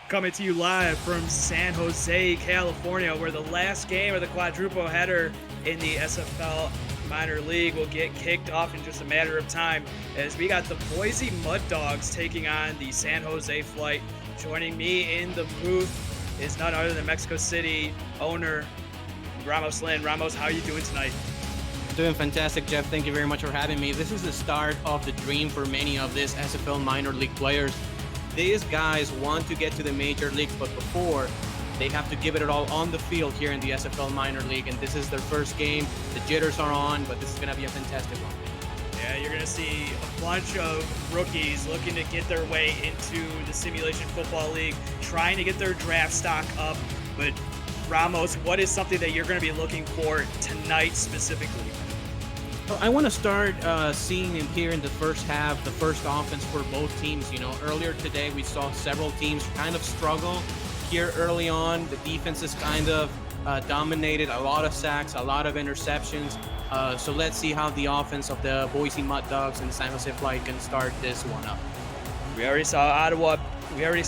Coming to you live from San Jose, California, where the last game of the quadruple header in the SFL minor league will get kicked off in just a matter of time, as we got the Boise Mud Dogs taking on the San Jose Flight. Joining me in the booth is none other than Mexico City owner Ramos Lynn. Ramos, how are you doing tonight? Doing fantastic, Jeff. Thank you very much for having me. This is the start of the dream for many of these SFL minor league players. These guys want to get to the major leagues, but before, they have to give it all on the field here in the SFL minor league, and this is their first game. The jitters are on, but this is going to be a fantastic one. Yeah, you're going to see a bunch of rookies looking to get their way into the Simulation Football League, trying to get their draft stock up. But Ramos, what is something that you're going to be looking for tonight specifically? Well, I want to start seeing and hearing the first half, the first offense for both teams. You know, earlier today we saw several teams kind of struggle here early on. The defense is kind of dominated, a lot of sacks, a lot of interceptions. So let's see how the offense of the Boise Mud Dogs and the San Jose Flight can start this one up. We already saw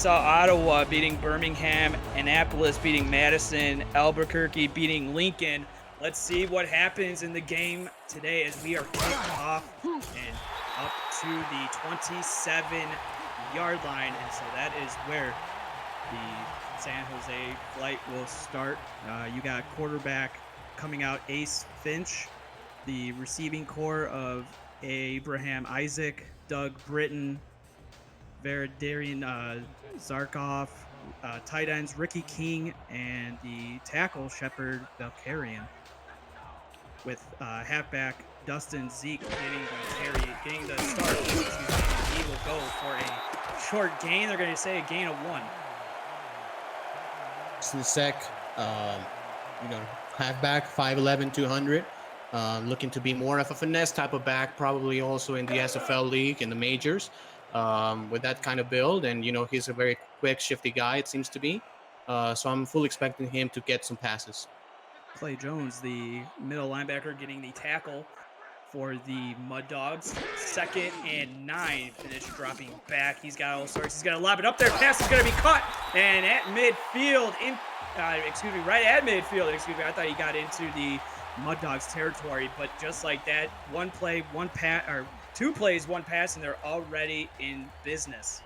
Ottawa beating Birmingham, Annapolis beating Madison, Albuquerque beating Lincoln. Let's see what happens in the game today as we are kicked off and up to the 27-yard line. And so that is where the San Jose Flight will start. You got quarterback coming out, Ace Finch, the receiving core of Abraham Isaac, Doug Britton, Veradarian Zarkov, tight ends Ricky King, and the tackle Shepard Belkarian. With halfback Dustin Zeke getting the start. He will go for a short gain. They're going to say a gain of 1. Sec, halfback, 5'11", 200. Looking to be more of a finesse type of back, probably also in the SFL league, in the majors, with that kind of build. And, he's a very quick, shifty guy, it seems to be. So I'm fully expecting him to get some passes. Clay Jones, the middle linebacker, getting the tackle for the Mud Dogs. 2nd and 9. Finish dropping back. He's got all sorts. He's got to lob it up there. Pass is going to be caught. And at midfield, right at midfield. I thought he got into the Mud Dogs territory, but just like that, one play, one pass, or 2 plays, 1 pass, and they're already in business.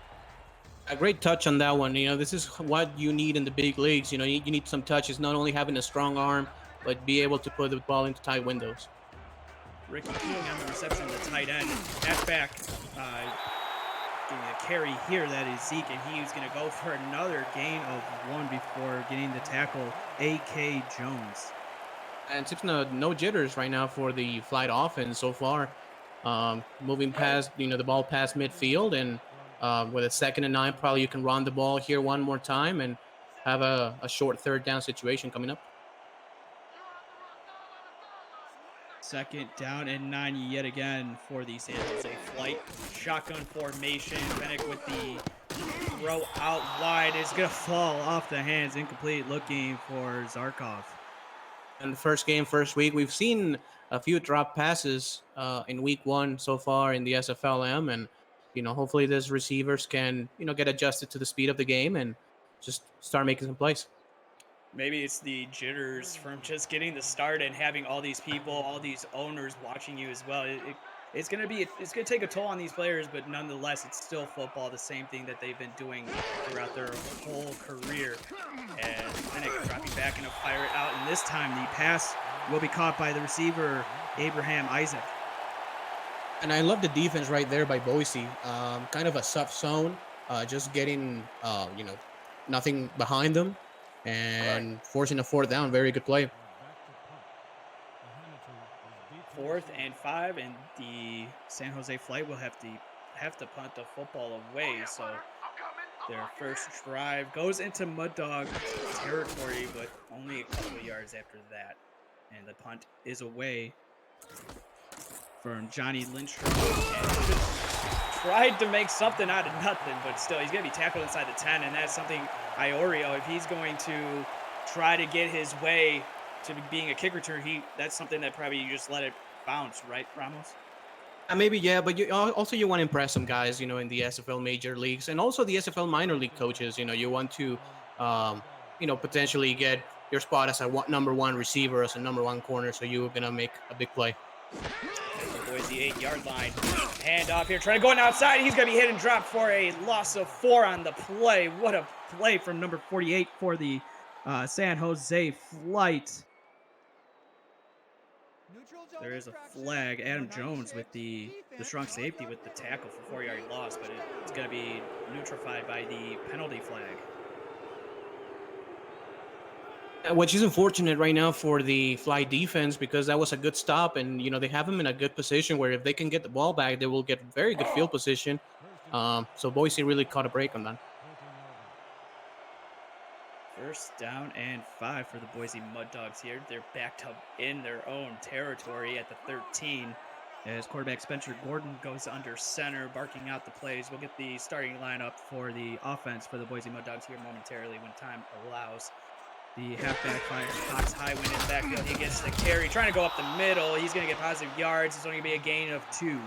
A great touch on that one. This is what you need in the big leagues. You need some touches, not only having a strong arm, but be able to put the ball into tight windows. Ricky King on the reception of the tight end. Halfback getting a carry here. That is Zeke, and he's going to go for another gain of 1 before getting the tackle, A.K. Jones. And it's no jitters right now for the Flight offense so far. Moving past, the ball past midfield, and with a 2nd and 9, probably you can run the ball here one more time and have a short 3rd down situation coming up. 2nd down and 9 yet again for the San Jose Flight. Shotgun formation. Fennec with the throw out wide. It's going to fall off the hands. Incomplete, looking for Zarkov. In the first game, first week, we've seen a few drop passes in week 1 so far in the SFLm, and hopefully these receivers can get adjusted to the speed of the game and just start making some plays. Maybe it's the jitters from just getting the start and having all these people, all these owners watching you as well. It's going to take a toll on these players, but nonetheless, it's still football, the same thing that they've been doing throughout their whole career. And Fennec dropping back and fire it out. And this time the pass will be caught by the receiver, Abraham Isaac. And I love the defense right there by Boise. Kind of a soft zone, just getting, nothing behind them and forcing a 4th down. Very good play. 4th and 5, and the San Jose Flight will have to punt the football away. So their first drive goes into Mud Dog territory, but only a couple of yards after that. And the punt is away from Johnny Lindstrom. And just tried to make something out of nothing, but still, he's going to be tackled inside the 10, and that's something Iorio, if he's going to try to get his way to being a kick return, that's something that probably you just let it bounce, right, Ramos? Maybe, yeah, but also you want to impress some guys, in the SFL major leagues and also the SFL minor league coaches. You want to, um, potentially get your spot as a number one receiver, as a number one corner. So you're gonna make a big play. At the Boise 8-yard line. Hand off here, trying to go on outside. He's going to be hit and dropped for a loss of 4 on the play. What a play from number 48 for the San Jose Flight. There is a flag. Adam Jones with the strong safety with the tackle for 4-yard loss, but it's going to be neutralized by the penalty flag. Which is unfortunate right now for the Fly defense because that was a good stop, and they have them in a good position where if they can get the ball back, they will get very good field position. So Boise really caught a break on that. First down and 5 for the Boise Mud Dogs here. They're backed up in their own territory at the 13 as quarterback Spencer Gordon goes under center, barking out the plays. We'll get the starting lineup for the offense for the Boise Mud Dogs here momentarily when time allows. The halfback Fox Highwind in the backfield. He gets the carry, trying to go up the middle. He's going to get positive yards. It's only going to be a gain of 2.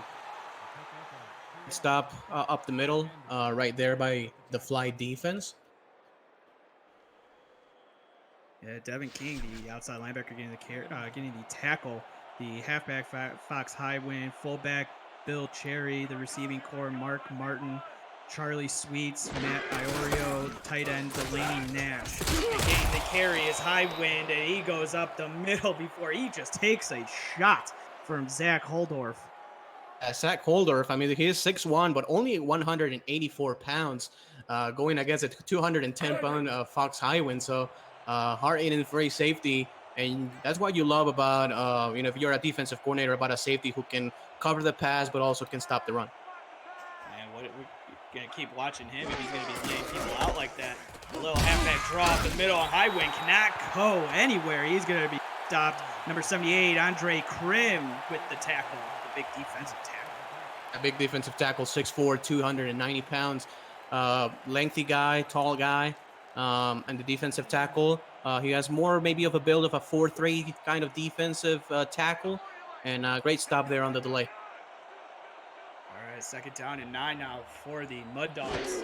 Stop up the middle, right there by the Fly defense. Yeah, Devin King, the outside linebacker, getting the tackle. The halfback Fox Highwind, fullback Bill Cherry, the receiving core Mark Martin, Charlie Sweets, Matt Iorio, tight end Delaney Nash. Again, the carry is Highwind, and he goes up the middle before he just takes a shot from Zach Holdorf. Zach Holdorf, I mean, he is 6'1", but only 184 pounds, going against a 210-pound Fox Highwind. So hard hitting free safety, and that's what you love about if you're a defensive coordinator, about a safety who can cover the pass but also can stop the run. Man, we're gonna keep watching him if he's gonna be laying people out like that. A little halfback draw up the middle. Highwind cannot go anywhere. He's gonna be stopped. Number 78, Andre Krim with the tackle, the big defensive tackle. A big defensive tackle, 6'4", 290 pounds, lengthy guy, tall guy. And the defensive tackle, he has more maybe of a build of a 4-3 kind of defensive tackle, and great stop there on the delay. All right, second down and 9 now for the Mud Dogs.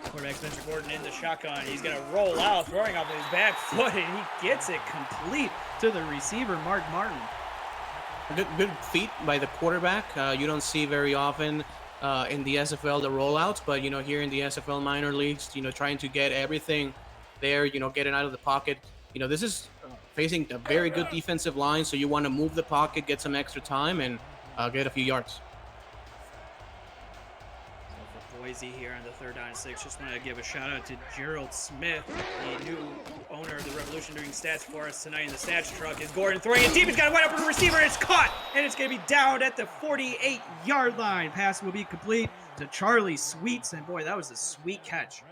Quarterback Spencer Gordon in the shotgun. He's going to roll out, throwing off his back foot, and he gets it complete to the receiver, Mark Martin. Good feat by the quarterback. You don't see very often in the SFL the rollouts, but here in the SFL minor leagues, trying to get everything there, getting out of the pocket. This is facing a very good defensive line, so you want to move the pocket, get some extra time, and get a few yards. Boise here on the 3rd down and 6. Just want to give a shout out to Gerald Smith, the new owner of the Revolution, doing stats for us tonight in the stats truck. Is Gordon throwing it deep? He's got it wide open to the receiver, and it's caught, and it's going to be down at the 48-yard line. Pass will be complete to Charlie Sweets, and boy, that was a sweet catch.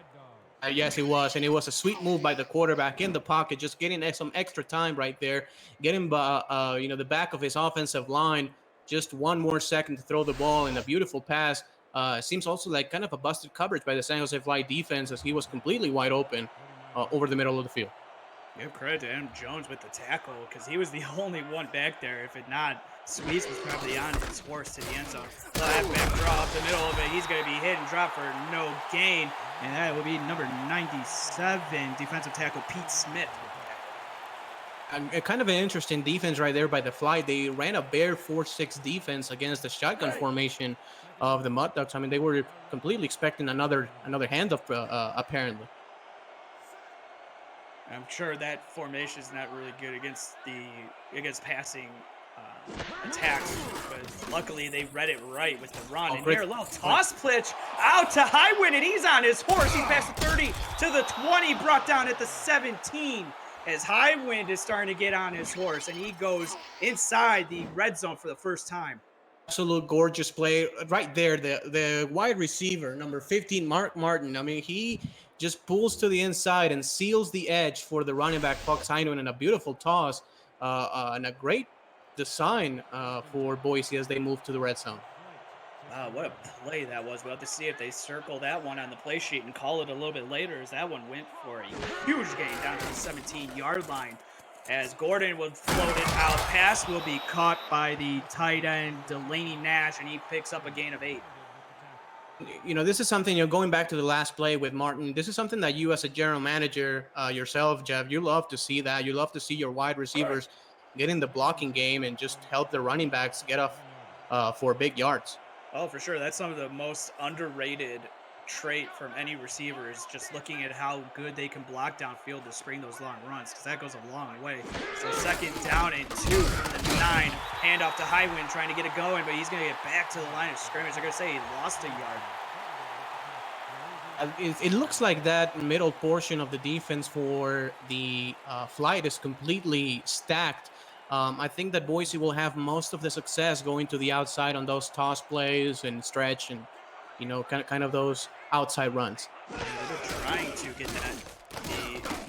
Yes, it was, and it was a sweet move by the quarterback in the pocket, just getting some extra time right there, getting the back of his offensive line just one more second to throw the ball, in a beautiful pass. Seems also like kind of a busted coverage by the San Jose Fly defense, as he was completely wide open over the middle of the field. Give credit to Adam Jones with the tackle, because he was the only one back there. If it not, Sweets was probably on his horse to the end zone. Halfback draw up the middle of it. He's going to be hit and dropped for no gain. And that will be number 97, defensive tackle Pete Smith. Kind of an interesting defense right there by the Fly. They ran a bare 4-6 defense against the shotgun formation of the Mud Dogs. I mean, they were completely expecting another handoff, apparently. I'm sure that formation is not really good against passing attacks, but luckily they read it right with the run. And here, a little toss pitch out to Highwind, and he's on his horse. He's past the 30 to the 20, brought down at the 17. As Highwind is starting to get on his horse, and he goes inside the red zone for the first time. Absolute gorgeous play right there. The wide receiver, number 15, Mark Martin. I mean, he just pulls to the inside and seals the edge for the running back Fox Highwind, and a beautiful toss and a great design for Boise as they move to the red zone. Wow, what a play that was. We'll have to see if they circle that one on the play sheet and call it a little bit later, as that one went for a huge gain down to the 17-yard line as Gordon will float it out. Pass will be caught by the tight end, Delaney Nash, and he picks up a gain of 8. This is something, going back to the last play with Martin, this is something that you as a general manager yourself, Jeff, you love to see that. You love to see your wide receivers get in the blocking game and just help the running backs get off for big yards. Oh, for sure. That's some of the most underrated trait from any receiver is just looking at how good they can block downfield to spring those long runs, because that goes a long way. So 2nd down and 2 from the 9. Handoff to Highwind trying to get it going, but he's going to get back to the line of scrimmage. They're going to say he lost a yard. It looks like that middle portion of the defense for the flight is completely stacked. I think that Boise will have most of the success going to the outside on those toss plays and stretch and, kind of those outside runs. They're trying to get the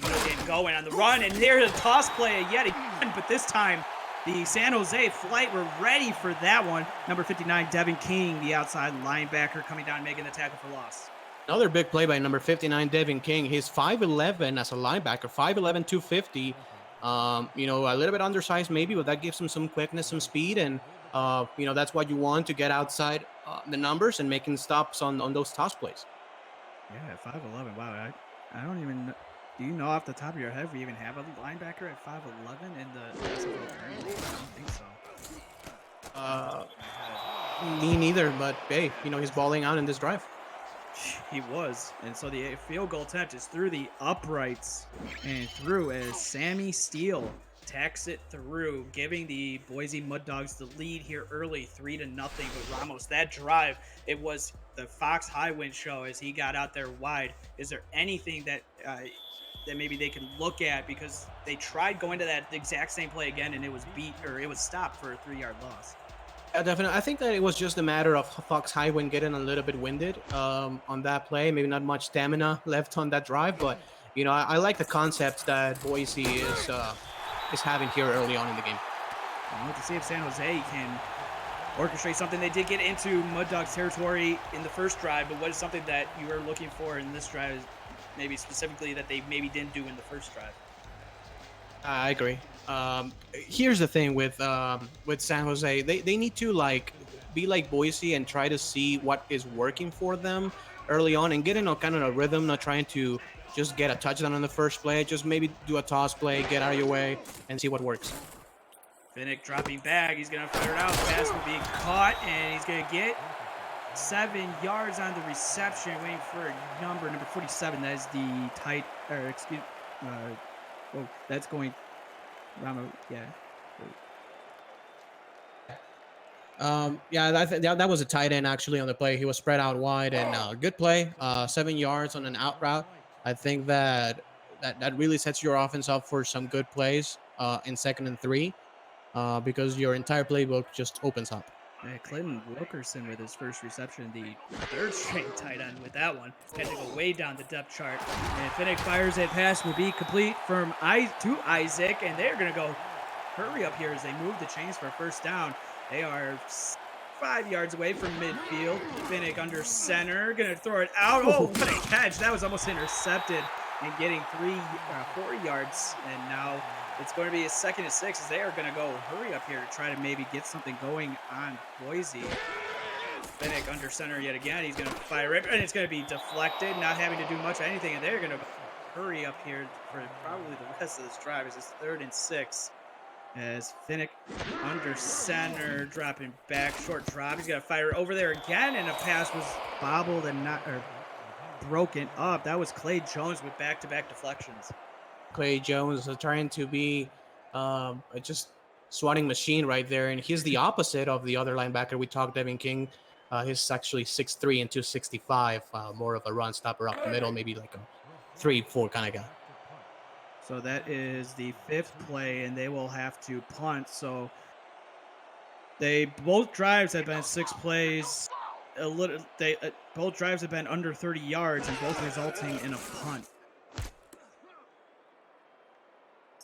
middle game going on the run, and there's a toss play yet again, but this time the San Jose flight were ready for that one. Number 59, Devin King, the outside linebacker, coming down and making the tackle for loss. Another big play by number 59, Devin King. He's 5'11" as a linebacker, 5'11", 250. A little bit undersized maybe, but that gives him some quickness, some speed, and that's what you want to get outside the numbers and making stops on those toss plays. Yeah, 5'11". Wow, I don't even. Do you know off the top of your head if we even have a linebacker at 5'11" in the SFL currently? I don't think so. Me neither, but hey, he's balling out in this drive. He was, and so the field goal attempt is through the uprights and through as Sammy Steele tacks it through, giving the Boise Mud Dogs the lead here early, 3-0. But Ramos, that drive, it was the Fox Highwind show as he got out there wide. Is there anything that maybe they can look at, because they tried going to that exact same play again and it was stopped for a 3-yard loss? Yeah, definitely. I think that it was just a matter of Fox Highwind getting a little bit winded on that play. Maybe not much stamina left on that drive, but I like the concepts that Boise is having here early on in the game. I'll have to see if San Jose can orchestrate something. They did get into Mud Dogs territory in the first drive, but what is something that you are looking for in this drive, maybe specifically that they maybe didn't do in the first drive? I agree. Here's the thing with San Jose, they need to be like Boise and try to see what is working for them early on and get in a kind of a rhythm, not trying to just get a touchdown on the first play, just maybe do a toss play, get out of your way, and see what works. Finnick dropping back, he's gonna fire it out, pass will be caught, and he's gonna get 7 yards on the reception, waiting for number 47. That is the tight, or excuse, that's going Ramo, yeah. That was a tight end actually on the play. He was spread out wide and good play. 7 yards on an out route. I think that really sets your offense up for some good plays in 2nd and 3 because your entire playbook just opens up. Yeah, Clinton Wilkerson with his first reception, the 3rd string tight end with that one. Had to go way down the depth chart. And Finnick fires it, pass will be complete to Isaac, and they're going to go hurry up here as they move the chains for a first down. They are 5 yards away from midfield. Finnick under center, going to throw it out. Oh, what a catch. That was almost intercepted and getting 4 yards. And now it's going to be a 2nd and 6 as they are going to go hurry up here to try to maybe get something going on Boise. Finnick under center yet again. He's going to fire it, and it's going to be deflected, not having to do much of anything. And they're going to hurry up here for probably the rest of this drive as it's 3rd and 6. As Finnick under center, dropping back, short drop. He's going to fire it over there again, and a pass was bobbled and broken up. That was Clay Jones with back-to-back deflections. Clay Jones is trying to be just swatting machine right there, and he's the opposite of the other linebacker we talked, Devin King. He's actually 6'3" and 265, more of a run stopper up the middle, maybe like a 3-4 kind of guy. So that is the 5th play, and they will have to punt. So both drives have been 6 plays. Both drives have been under 30 yards, and both resulting in a punt.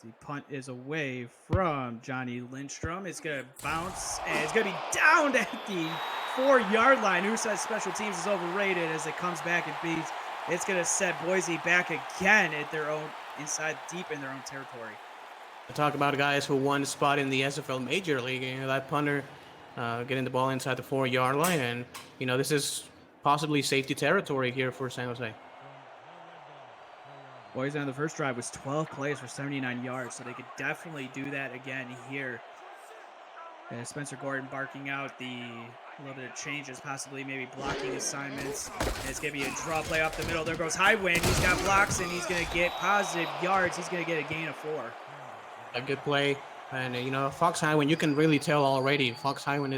The punt is away from Johnny Lindstrom. It's going to bounce, and it's going to be down at the 4-yard line. Who says special teams is overrated as it comes back and beats? It's going to set Boise back again at their own, inside deep in their own territory. Talk about guys who won a spot in the SFL Major League. That punter getting the ball inside the 4-yard line, and this is possibly safety territory here for San Jose. Boise on the first drive was 12 plays for 79 yards, so they could definitely do that again here. And Spencer Gordon barking out a little bit of changes, possibly maybe blocking assignments. And it's going to be a draw play off the middle. There goes Highwind. He's got blocks, and he's going to get positive yards. He's going to get a gain of 4. A good play. And, Fox Highwind, you can really tell already. Fox Highwind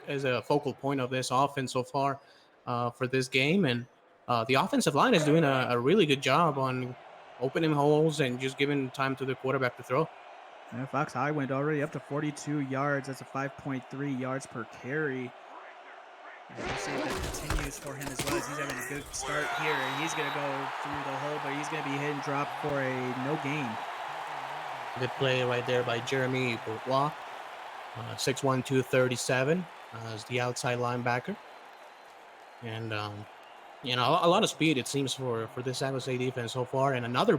is a focal point of this offense so far for this game. And the offensive line is doing a really good job on opening holes and just giving time to the quarterback to throw. Yeah, Fox Highwind already up to 42 yards. That's a 5.3 yards per carry. And we'll see if that continues for him as well, as he's having a good start here. And he's going to go through the hole, but he's going to be hit and drop for a no gain. Good play right there by Jeremy Bourgeois. 6'1", 237 as the outside linebacker. And, a lot of speed, it seems, for this San Jose defense so far. And another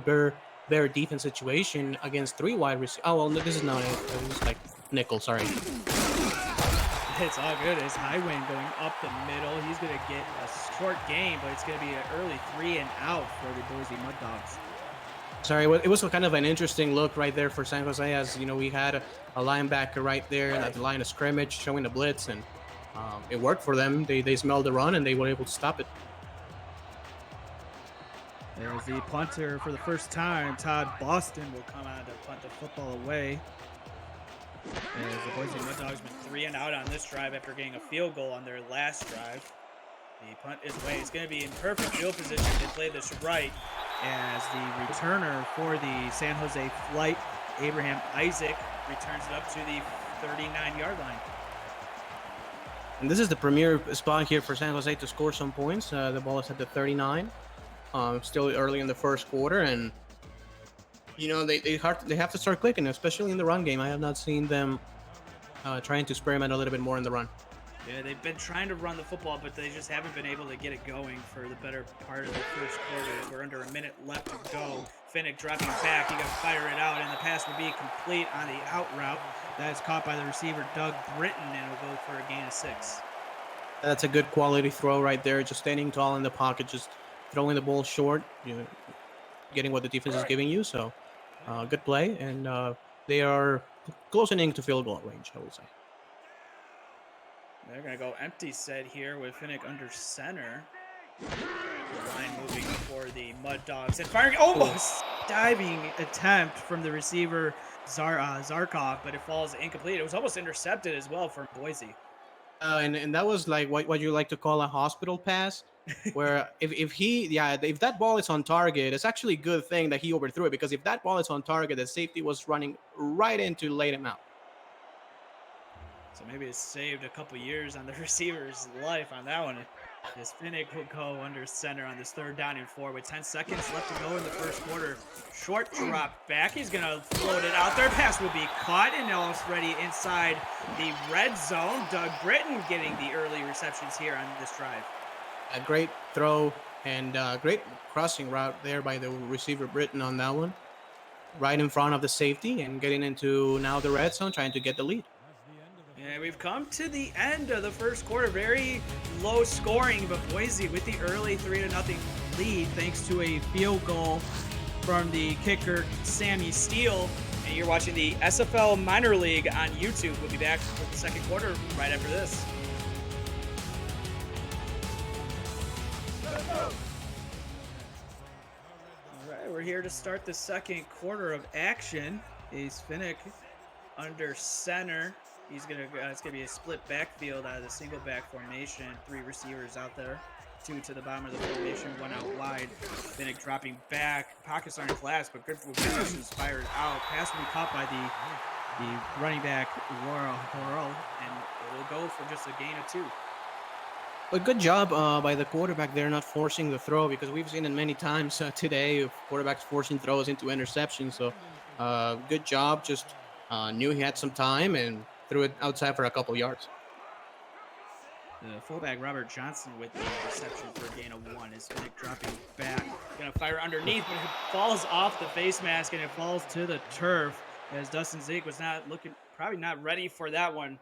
Bear defense situation against 3 wide receivers. Oh, well, this is not it. It's like nickel, sorry. It's all good. It's Highwind going up the middle. He's going to get a short gain, but it's going to be an early 3 and out for the Boise Mud Dogs. Sorry, it was kind of an interesting look right there for San Jose, as we had a linebacker right there at the line of scrimmage showing the blitz, and it worked for them. They smelled the run and they were able to stop it. There's the punter for the first time. Todd Boston will come on to punt the football away. As the Boise Mud Dogs went 3 and out on this drive after getting a field goal on their last drive. The punt is away. It's going to be in perfect field position to play this right, as the returner for the San Jose Flight, Abraham Isaac, returns it up to the 39-yard line. And this is the premier spot here for San Jose to score some points. The ball is at the 39. Still early in the first quarter, and they have to start clicking, especially in the run game. I have not seen them trying to experiment a little bit more in the run. Yeah, they've been trying to run the football, but they just haven't been able to get it going for the better part of the first quarter. We're under a minute left to go. Finnick dropping back. He got to fire it out, and the pass will be complete on the out route. That is caught by the receiver, Doug Britton, and will go for a gain of 6. That's a good quality throw right there. Just standing tall in the pocket, just throwing the ball short, getting what the defense is giving you. So, good play, and they are closing to field goal range, I would say. They're going to go empty set here with Finnick under center. The line moving for the Mud Dogs. And firing, almost diving attempt from the receiver, Zarkov, but it falls incomplete. It was almost intercepted as well from Boise. And that was like what you like to call a hospital pass, where if that ball is on target, it's actually a good thing that he overthrew it, because if that ball is on target, the safety was running right in to lay him out. So maybe it saved a couple years on the receiver's life on that one. As Finnick will go under center on this 3rd down and 4 with 10 seconds left to go in the first quarter. Short drop back. He's going to float it out there. Pass will be caught and almost ready inside the red zone. Doug Britton getting the early receptions here on this drive. A great throw and great crossing route there by the receiver Britton on that one. Right in front of the safety and getting into now the red zone, trying to get the lead. Yeah, we've come to the end of the first quarter. Very low scoring, but Boise with the early 3-0 lead thanks to a field goal from the kicker, Sammy Steele. And you're watching the SFL Minor League on YouTube. We'll be back with the second quarter right after this. All right, we're here to start the second quarter of action. Is Finnick under center. It's gonna be a split backfield out of the single back formation. 3 receivers out there, 2 to the bottom of the formation, 1 out wide. Finnick dropping back. Pockets aren't glass, but good positions fired out. Pass will be caught by the running back Laurel, and it will go for just a gain of 2. A good job by the quarterback there, not forcing the throw, because we've seen it many times today of quarterbacks forcing throws into interceptions. So good job. Just knew he had some time and threw it outside for a couple yards. The fullback Robert Johnson with the reception for a gain of 1. Is Finnick dropping back. Gonna fire underneath, but it falls off the face mask and it falls to the turf. as Dustin Zeke was probably not ready for that one.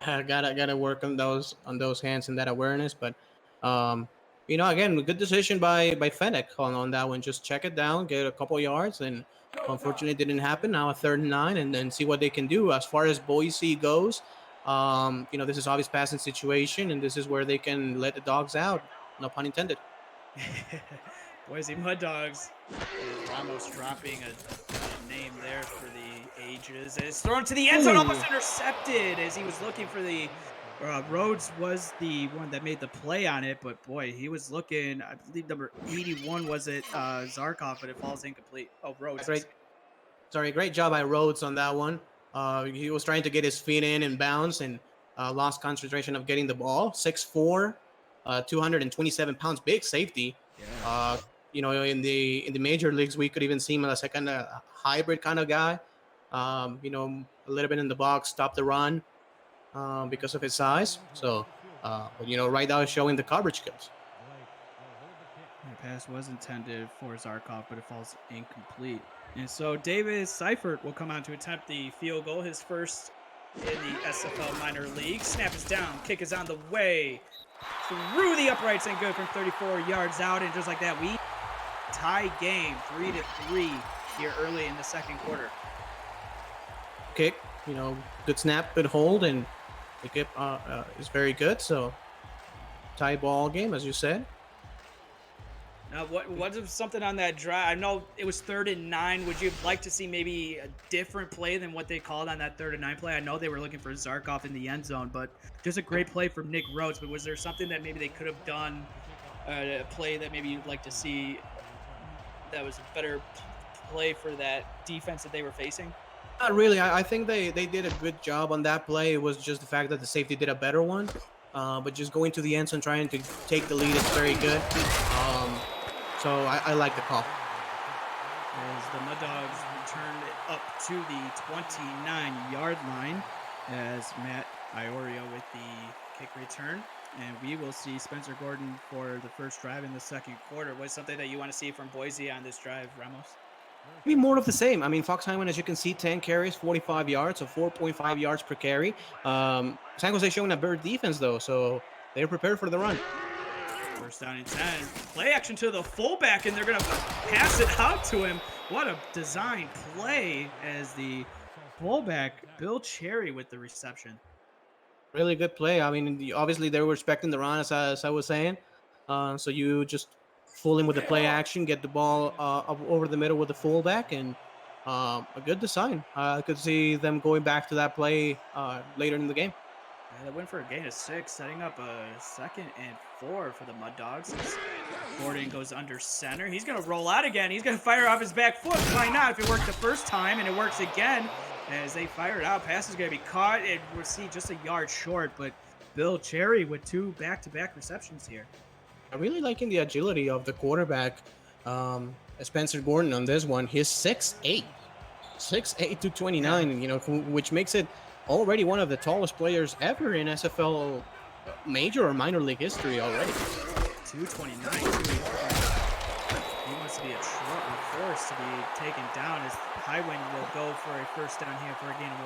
Gotta work on those hands and that awareness. But um, again, good decision by Fennec on that one. Just check it down, get a couple yards, and unfortunately it didn't happen. Now a 3rd and 9, and then see what they can do. As far as Boise goes, this is obvious passing situation, and this is where they can let the dogs out. No pun intended. Boise Mud Dogs. As Ramos dropping a name there for the ages. And it's thrown to the end zone, almost intercepted as he was looking for the. Rhodes was the one that made the play on it, but boy, he was looking. I believe number 81 was it Zarkov, but it falls incomplete. Oh, Rhodes. Great job by Rhodes on that one. He was trying to get his feet in bounds and lost concentration of getting the ball. 6'4", 227 pounds, big safety. Yeah. In the major leagues, we could even see him as a kind of hybrid kind of guy. A little bit in the box, stop the run because of his size. So, but right now, showing the coverage skills. The pass was intended for Zarkov, but it falls incomplete. And so Davis Seifert will come on to attempt the field goal, his first in the SFL minor league. Snap is down, kick is on the way. Through the uprights and good from 34 yards out. And just like that, we tie game 3-3 here early in the second quarter. Kick, good snap, good hold, and the kick is very good. So tie ball game, as you said. Now, what is something on that drive? I know it was 3rd and 9. Would you like to see maybe a different play than what they called on that 3rd and 9 play? I know they were looking for Zarkov in the end zone, but just a great play from Nick Rhodes. But was there something that maybe they could have done, a play that maybe you'd like to see that was a better play for that defense that they were facing? Not really. I think they did a good job on that play. It was just the fact that the safety did a better one. But just going to the end zone, trying to take the lead is very good. So I like the call. As the Mud Dogs returned it up to the 29-yard line as Matt Iorio with the kick return. And we will see Spencer Gordon for the first drive in the second quarter. What's something that you want to see from Boise on this drive, Ramos? Maybe more of the same. I mean, Fox Highland, as you can see, 10 carries, 45 yards, so 4.5 yards per carry. San Jose showing a better defense, though, so they're prepared for the run. First down and 10. Play action to the fullback, and they're going to pass it out to him. What a design play as the fullback, Bill Cherry, with the reception. Really good play. I mean, obviously they were expecting the run, as I was saying. So you just fool him with the play action, get the ball up over the middle with the fullback, and a good design. I could see them going back to that play later in the game. They went for a gain of 6, setting up a 2nd and 4 for the Mud Dogs. Gordon goes under center. He's going to roll out again. He's going to fire off his back foot. Why not? If it worked the first time and it works again, as they fire it out, pass is going to be caught. And we'll see just a yard short, but Bill Cherry with 2 back-to-back receptions here. I'm really liking the agility of the quarterback, Spencer Gordon, on this one. He's 6'8", 6'8" to 29, which makes it already one of the tallest players ever in SFL major or minor league history already. 229. He wants to be a force to be taken down as Highwind will go for a first down here for a gain of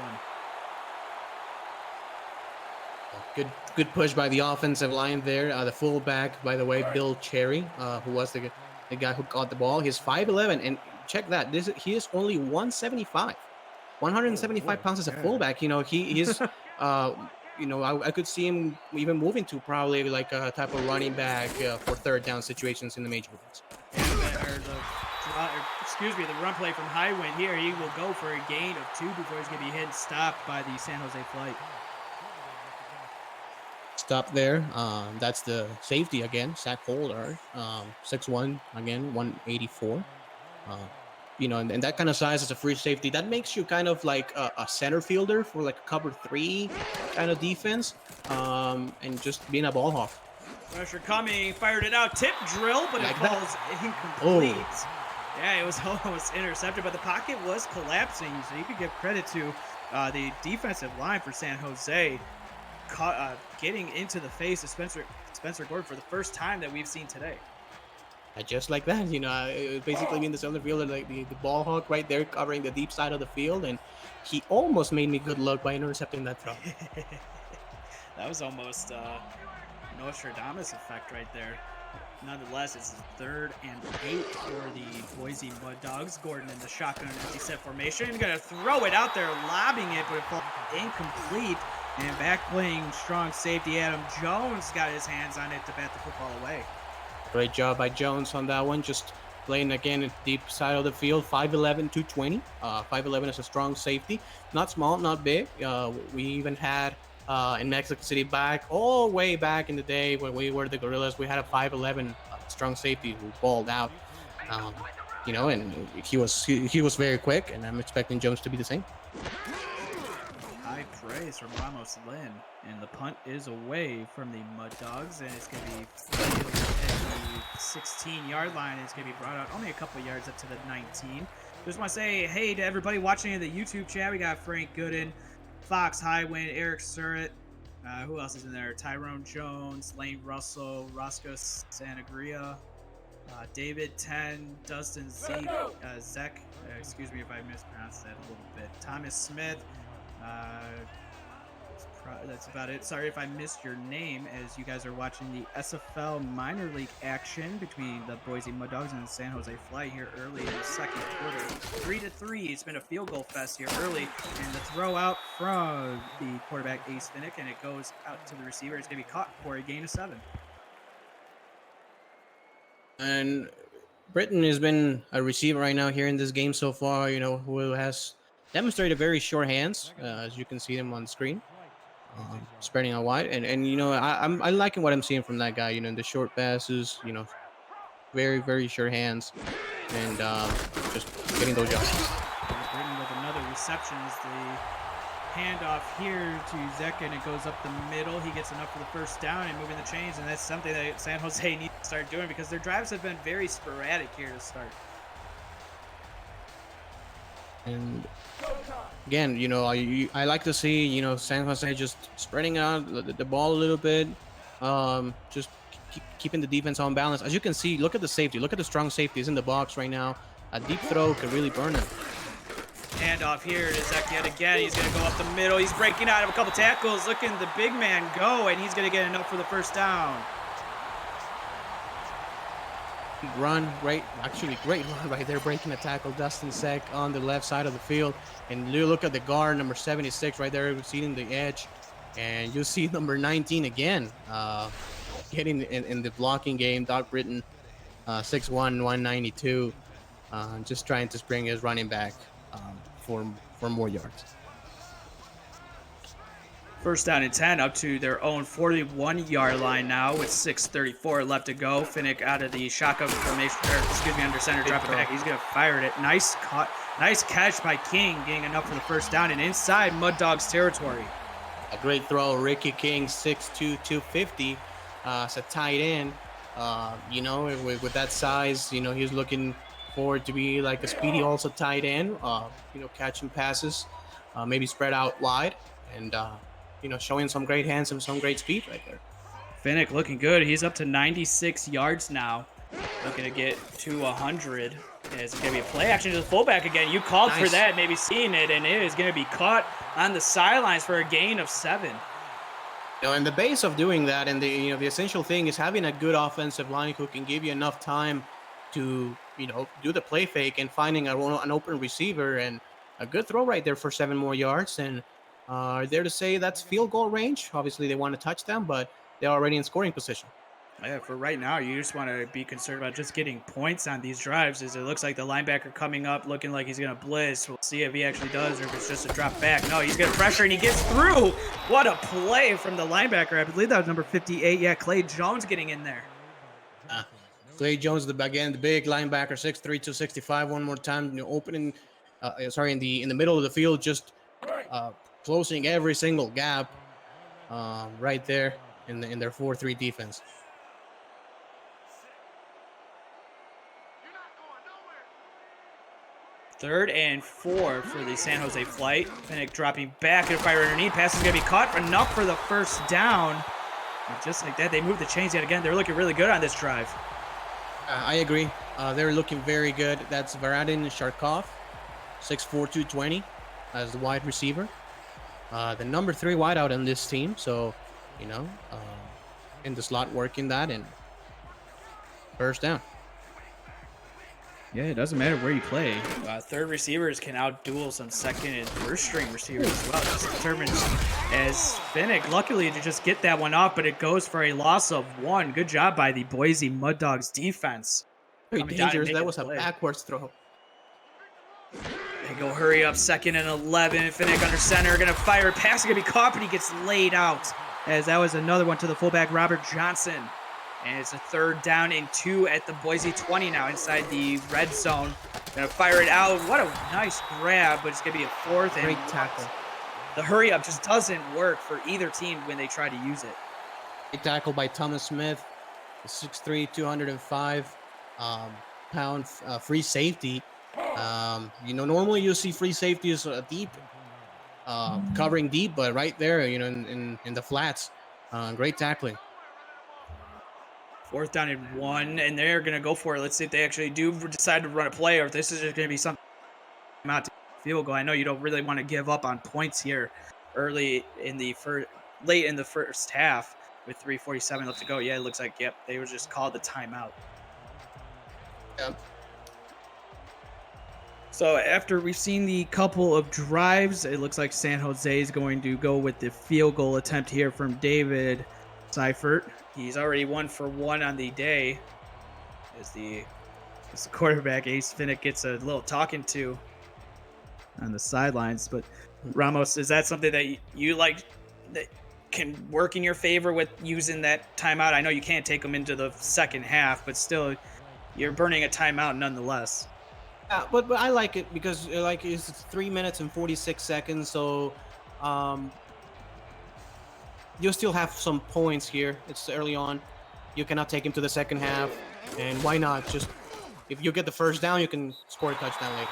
1. Good push by the offensive line there. The fullback, by the way, Bill Cherry, who was the guy who caught the ball. He's 5'11", and check that. He is only 175. 175 pounds as a fullback. He's I could see him even moving to probably like a type of running back for 3rd down situations in the major leagues. The run play from Highwind here. He will go for a gain of 2 before he's going to be hit and stopped by the San Jose flight. Stop there. That's the safety again, Zach Holder, 6'1", again, 184. And that kind of size as a free safety, that makes you kind of like a center fielder for like a cover 3 kind of defense, and just being a ball hawk. Pressure coming, fired it out, tip drill, but it falls incomplete. Oh. Yeah, it was almost intercepted, but the pocket was collapsing, so you could give credit to the defensive line for San Jose getting into the face of Spencer Gordon for the first time that we've seen today. Just like that, it was basically in the center field, and like the ball hawk right there covering the deep side of the field, and he almost made me good luck by intercepting that throw. That was almost Nostradamus effect right there. Nonetheless, it's 3rd and 8 for the Boise Mud Dogs. Gordon in the shotgun empty set formation. Gonna throw it out there, lobbing it, but it falls incomplete. And back playing strong safety Adam Jones got his hands on it to bat the football away. Great job by Jones on that one. Just playing again at the deep side of the field. 5'11", 220. 5'11" is a strong safety. Not small, not big. We even had in Mexico City all way back in the day when we were the Gorillas, we had a 5'11" strong safety who balled out. And he was very quick, and I'm expecting Jones to be the same. High praise from Ramos Lynn, and the punt is away from the Mud Dogs, and it's going to be fielded at the 16-yard line. It's going to be brought out only a couple yards up to the 19. Just want to say hey to everybody watching in the YouTube chat. We got Frank Gooden, Fox Highwind, Eric Surratt. Who else is in there? Tyrone Jones, Lane Russell, Roscoe Santagria, David 10, Dustin Zeke, Zek. Excuse me if I mispronounced that a little bit. Thomas Smith. That's about it. Sorry if I missed your name, as you guys are watching the SFL minor league action between the Boise Mud Dogs and the San Jose Fly here early in the second quarter. 3-3. It's been a field goal fest here early, and the throw out from the quarterback Ace Finnick, and it goes out to the receiver. It's going to be caught for a gain of 7. And Britton has been a receiver right now here in this game so far, who has demonstrated very short hands, as you can see them on the screen. Spreading out wide, and I'm liking what I'm seeing from that guy. In the short passes, very very short hands, and just getting those jobs. Britton with another reception is the handoff here to Zek, and it goes up the middle. He gets enough for the first down and moving the chains, and that's something that San Jose needs to start doing because their drives have been very sporadic here to start. And again, I like to see, San Jose just spreading out the ball a little bit, just keeping the defense on balance. As you can see, look at the safety. Look at the strong safety. He's in the box right now. A deep throw could really burn him. Handoff here to Zek yet again. He's going to go up the middle. He's breaking out of a couple tackles. Looking the big man go, and he's going to get enough for the first down. Great run right there, breaking a tackle. Dustin Zek on the left side of the field, and you look at the guard, number 76 right there, receiving the edge, and you see number 19 again, getting in the blocking game. Doc Britton, 6'1", 192, just trying to spring his running back for more yards. First down and 10 up to their own 41-yard line now with 6:34 left to go. Finnick out of the shotgun formation, under center, drop it back. He's going to fire it. Nice catch by King, getting enough for the first down and inside Mud Dogs territory. A great throw, Ricky King, 6'2", 250, as a tight end. With that size, he's looking forward to be like a speedy also tight end, catching passes, maybe spread out wide, and showing some great hands and some great speed right there. Finnick looking good. He's up to 96 yards now. Looking to get to 100. It's going to be a play action to the fullback again. You called for that, maybe seeing it, and it is going to be caught on the sidelines for a gain of 7. And the base of doing that, and the essential thing is having a good offensive line who can give you enough time to do the play fake and finding an open receiver, and a good throw right there for 7 more yards. And there to say that's field goal range. Obviously, they want to touch them, but they're already in scoring position. Yeah, for right now, you just want to be concerned about just getting points on these drives, as it looks like the linebacker coming up looking like he's going to blitz. We'll see if he actually does or if it's just a drop back. No, he's going to pressure, and he gets through. What a play from the linebacker. I believe that was number 58. Yeah, Clay Jones getting in there. Clay Jones, the big linebacker, 6'3", 265. One more time, opening, in the middle of the field, just closing every single gap right there in their 4-3 defense. Third and 4 for the San Jose Flight. Finnick dropping back and fire underneath. Pass is going to be caught enough for the first down. And just like that, they move the chains yet again. They're looking really good on this drive. I agree. They're looking very good. That's Varadin Sharkov, 6'4", 220, as the wide receiver. The number 3 wideout on this team. So, you know, in the slot working that and first down. Yeah, it doesn't matter where you play. Third receivers can outduel some second and first string receivers as well. Just determines as Finnick, luckily to just get that one off, but it goes for a loss of 1. Good job by the Boise Mud Dogs defense. Very Coming down and dangerous. That making was the a play. backwards throw. They go hurry up, 2nd and 11. Finnick under center, gonna fire. Pass is gonna be caught, but he gets laid out. As that was another one to the fullback, Robert Johnson. And it's a 3rd down and 2 at the Boise 20 now inside the red zone. Gonna fire it out. What a nice grab, but it's gonna be a 4th and Great tackle. the hurry up just doesn't work for either team when they try to use it. Great tackle by Thomas Smith, 6'3", 205 pound free safety. Normally you see free safeties deep, covering deep, but right there, in the flats, great tackling. 4th down and 1, and they're gonna go for it. Let's see if they actually do decide to run a play, or if this is just gonna be something out to field goal. I know you don't really want to give up on points here late in the first half with 3:47 left to go. Yeah, it looks like they were just called the timeout. Yeah. So after we've seen the couple of drives, it looks like San Jose is going to go with the field goal attempt here from David Seifert. He's already 1 for 1 on the day. As the quarterback, Ace Finnick, gets a little talking to on the sidelines. But Ramos, is that something that you like that can work in your favor with using that timeout? I know you can't take them into the second half, but still, you're burning a timeout nonetheless. But I like it because it's 3 minutes and 46 seconds, so you'll still have some points here. It's early on. You cannot take him to the second half, and why not? Just if you get the first down, you can score a touchdown later.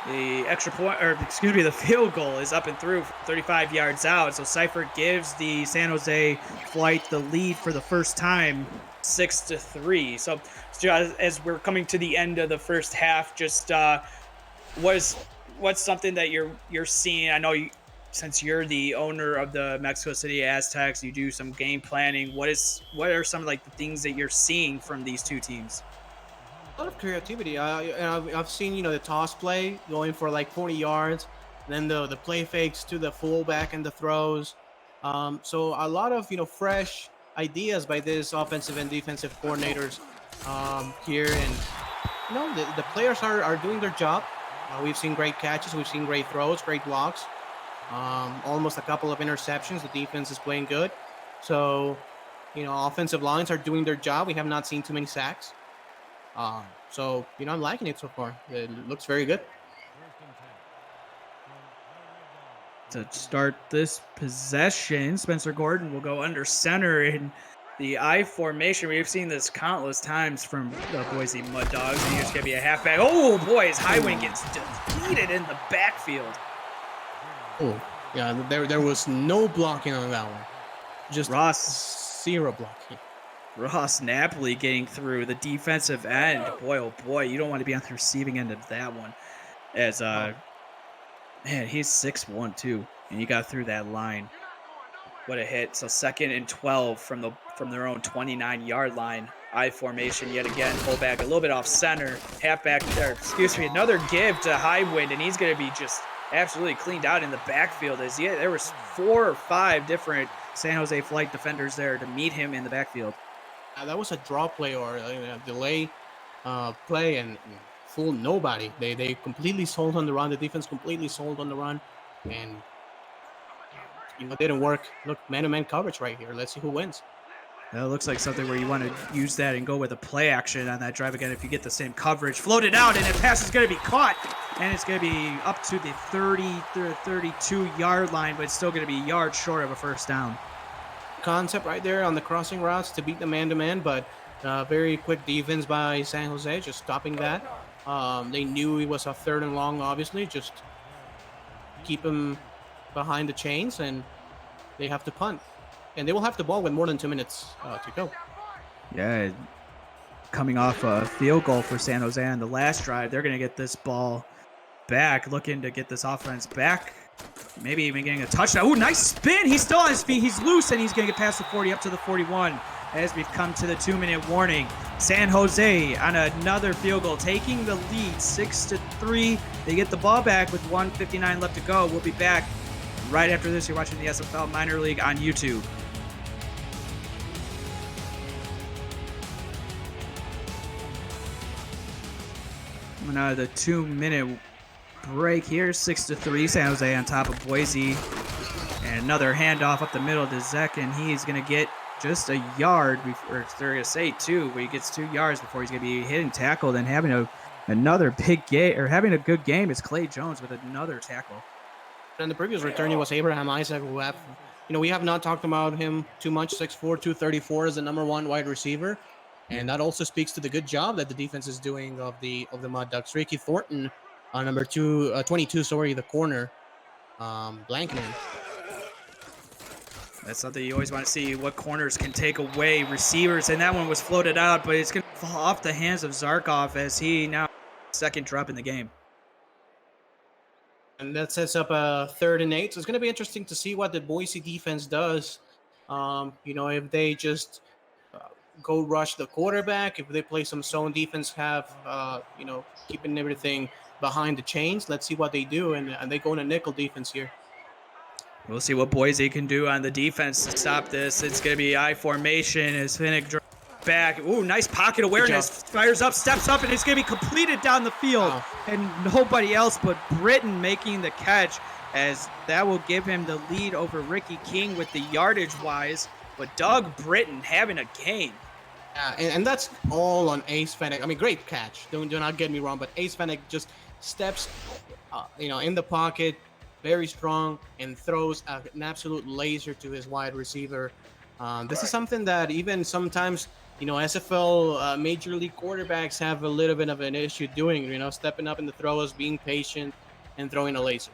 The field goal is up and through 35 yards out. So Seifert gives the San Jose Flight the lead for the first time, 6-3. So as we're coming to the end of the first half, just what's something that you're seeing? I know since you're the owner of the Mexico City Aztecs, you do some game planning. What are some of the things that you're seeing from these two teams? A lot of creativity. I've seen the toss play going for 40 yards, then the play fakes to the fullback and the throws. So a lot of fresh ideas by this offensive and defensive coordinators here, and the players are doing their job. We've seen great catches, we've seen great throws, great blocks, almost a couple of interceptions. The defense is playing good, so offensive lines are doing their job. We have not seen too many sacks. So I'm liking it so far. It looks very good. To start this possession, Spencer Gordon will go under center in the I formation. We've seen this countless times from the Boise Mud Dogs. And here's going to be a halfback. Oh, boy, his Highwind gets depleted in the backfield. Oh, yeah, there was no blocking on that one. Just zero blocking. Ross Napoli getting through the defensive end. Boy, oh boy, you don't want to be on the receiving end of that one. As man, he's 6'1" too, and you got through that line. What a hit! So 2nd and 12 from their own 29-yard line. I formation yet again. Fullback a little bit off center. Halfback there. Another give to Highwind, and he's going to be just absolutely cleaned out in the backfield. There was 4 or 5 different San Jose Flight defenders there to meet him in the backfield. That was a draw play or a delay play, and fooled nobody. They completely sold on the run. The defense completely sold on the run, and it didn't work. Look, man-to-man coverage right here. Let's see who wins. That looks like something where you want to use that and go with a play action on that drive again if you get the same coverage. Float it out, and the pass is going to be caught, and it's going to be up to the 32-yard line, but it's still going to be yards short of a first down. Concept right there on the crossing routes to beat the man-to-man, but very quick defense by San Jose, just stopping that. They knew it was a 3rd and long, obviously, just keep him behind the chains, and they have to punt. And they will have the ball with more than 2 minutes to go. Yeah, coming off a field goal for San Jose on the last drive. They're going to get this ball back, looking to get this offense back. Maybe even getting a touchdown. Ooh, nice spin. He's still on his feet. He's loose, and he's going to get past the 40 up to the 41 as we've come to the 2-minute warning. San Jose on another field goal, taking the lead 6-3. They get the ball back with 1:59 left to go. We'll be back right after this. You're watching the SFL Minor League on YouTube. Now the 2-minute break here, 6-3. San Jose on top of Boise. And another handoff up the middle to Zek, and he's going to get just a yard, or they're going to say 2, but he gets 2 yards before he's going to be hit and tackled. And having another big game, or having a good game, is Clay Jones with another tackle. And the previous returning was Abraham Isaac, who we have not talked about him too much. 6'4", 234 as the #1 wide receiver. And that also speaks to the good job that the defense is doing of the Mud Ducks. Ricky Thornton, number 22, the corner, blanking him. That's something you always want to see, what corners can take away receivers. And that one was floated out, but it's going to fall off the hands of Zarkov as he now second drop in the game. And that sets up a 3rd and 8. So it's going to be interesting to see what the Boise defense does. If they just go rush the quarterback, if they play some zone defense, keeping everything behind the chains. Let's see what they do, and they go in a nickel defense here. We'll see what Boise can do on the defense to stop this. It's going to be I formation as Finnick drops back. Ooh, nice pocket awareness. Fires up, steps up, and it's going to be completed down the field. Wow. And nobody else but Britton making the catch, as that will give him the lead over Ricky King with the yardage-wise. But Doug Britton having a game. Yeah, and that's all on Ace Fennick. I mean, great catch. Do not get me wrong, but Ace Fennick just steps, in the pocket, very strong, and throws an absolute laser to his wide receiver. This is something that even sometimes, SFL Major League quarterbacks have a little bit of an issue doing, stepping up in the throws, being patient, and throwing a laser.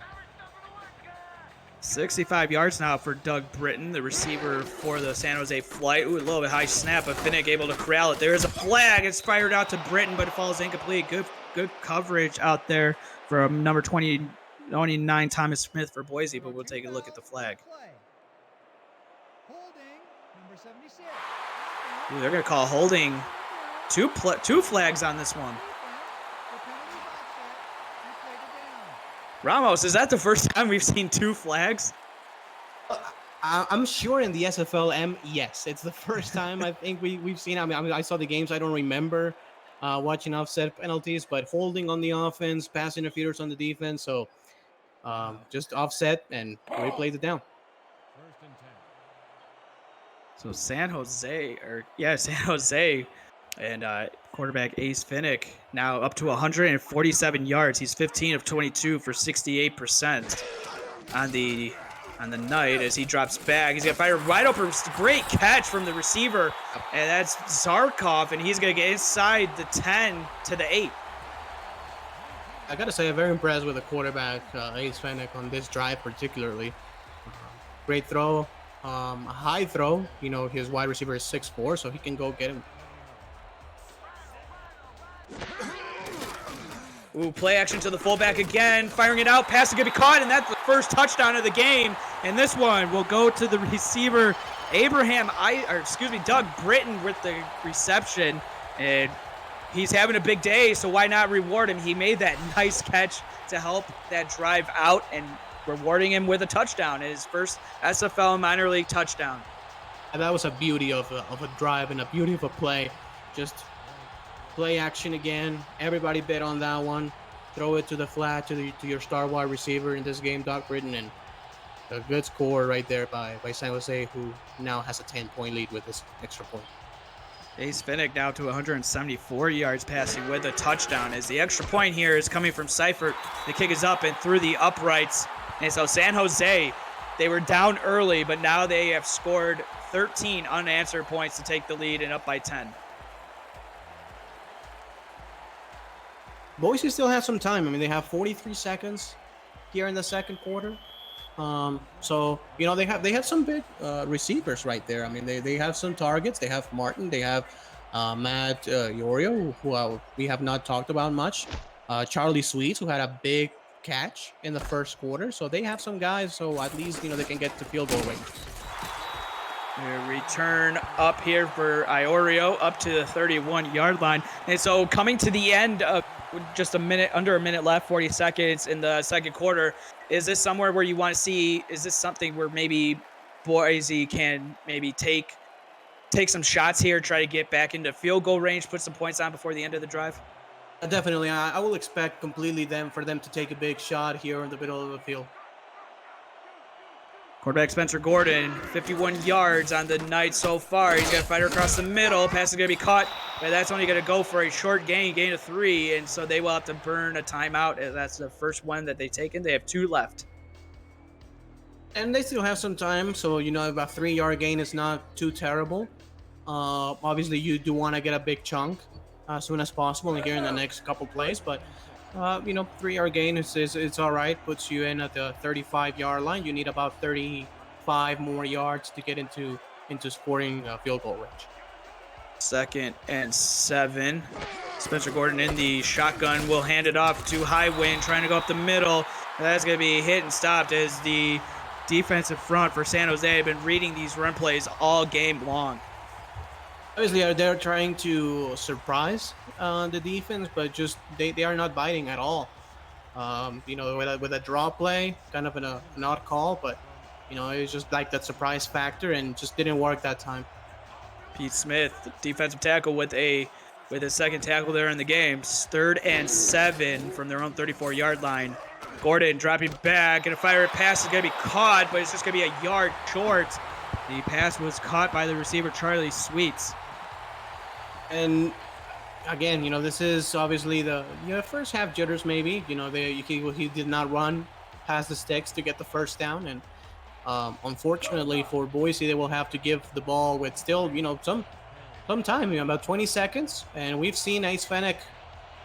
65 yards now for Doug Britton, the receiver for the San Jose Flight. Ooh, a little bit high snap, but Finnick able to corral it. There's a flag. It's fired out to Britton, but it falls incomplete. Good coverage out there from number 29, Thomas Smith for Boise, but we'll take a look at the flag. Ooh, they're going to call holding. Two flags on this one. Ramos, is that the first time we've seen 2 flags? I'm sure in the SFLm, yes. It's the first time I think we've seen. I mean, I saw the games. I don't remember watching offset penalties, but holding on the offense, pass interference on the defense. So just offset, and we played it down. So San Jose, and quarterback Ace Finnick now up to 147 yards. He's 15 of 22 for 68% on the night as he drops back. He's going to fire right open. Great catch from the receiver, and that's Zarkov, and he's going to get inside the 10 to the 8. I got to say, I'm very impressed with the quarterback, Ace Finnick, on this drive particularly. Great throw, a high throw. His wide receiver is 6'4", so he can go get him. Ooh, play action to the fullback again, firing it out, pass is going to be caught, and that's the first touchdown of the game. And this one will go to the receiver, Doug Britton with the reception. And he's having a big day, so why not reward him? He made that nice catch to help that drive out, and rewarding him with a touchdown, his first SFL minor league touchdown. And that was a beauty of a drive and a beauty of a play. Just play action again. Everybody bet on that one. Throw it to the flat to your star wide receiver in this game, Doug Britton, and a good score right there by San Jose, who now has a 10-point lead with this extra point. Ace Finnick now to 174 yards passing with a touchdown, as the extra point here is coming from Seifert. The kick is up and through the uprights. And so San Jose, they were down early, but now they have scored 13 unanswered points to take the lead and up by 10. Boise still has some time. I mean, they have 43 seconds here in the second quarter. So, they have some big receivers right there. I mean, they have some targets. They have Martin. They have Matt Yorio, who we have not talked about much. Charlie Sweets, who had a big catch in the first quarter. So they have some guys, so at least they can get to field goal range. Return up here for Iorio up to the 31-yard line. And so coming to the end of just under a minute left, 40 seconds in the second quarter, is this somewhere where you want to see, is this something where maybe Boise can maybe take some shots here, try to get back into field goal range, put some points on before the end of the drive? Definitely. I will expect completely for them to take a big shot here in the middle of the field. Quarterback Spencer Gordon, 51 yards on the night so far. He's going to fight across the middle. Pass is going to be caught, but that's only going to go for a short gain of 3, and so they will have to burn a timeout. That's the first one that they've taken. They have 2 left. And they still have some time, so about 3-yard gain is not too terrible. Obviously, you do want to get a big chunk as soon as possible here in the next couple plays, but 3-yard gain it's all right. Puts you in at the 35-yard line. You need about 35 more yards to get into scoring field goal range. 2nd and 7. Spencer Gordon in the shotgun will hand it off to Highwind, trying to go up the middle. That's going to be hit and stopped as the defensive front for San Jose have been reading these run plays all game long. Obviously, they're trying to surprise the defense, but just they are not biting at all. With a draw play, kind of an odd call, but it was just like that surprise factor, and just didn't work that time. Pete Smith, the defensive tackle, with a second tackle there in the game. 3rd and 7 from their own 34-yard line. Gordon dropping back, and a fire pass is going to be caught, but it's just going to be a yard short. The pass was caught by the receiver, Charlie Sweets. And again, this is obviously the first half jitters. Maybe he did not run past the sticks to get the first down, and unfortunately for Boise, they will have to give the ball with still some time, about 20 seconds. And we've seen Ace Fenech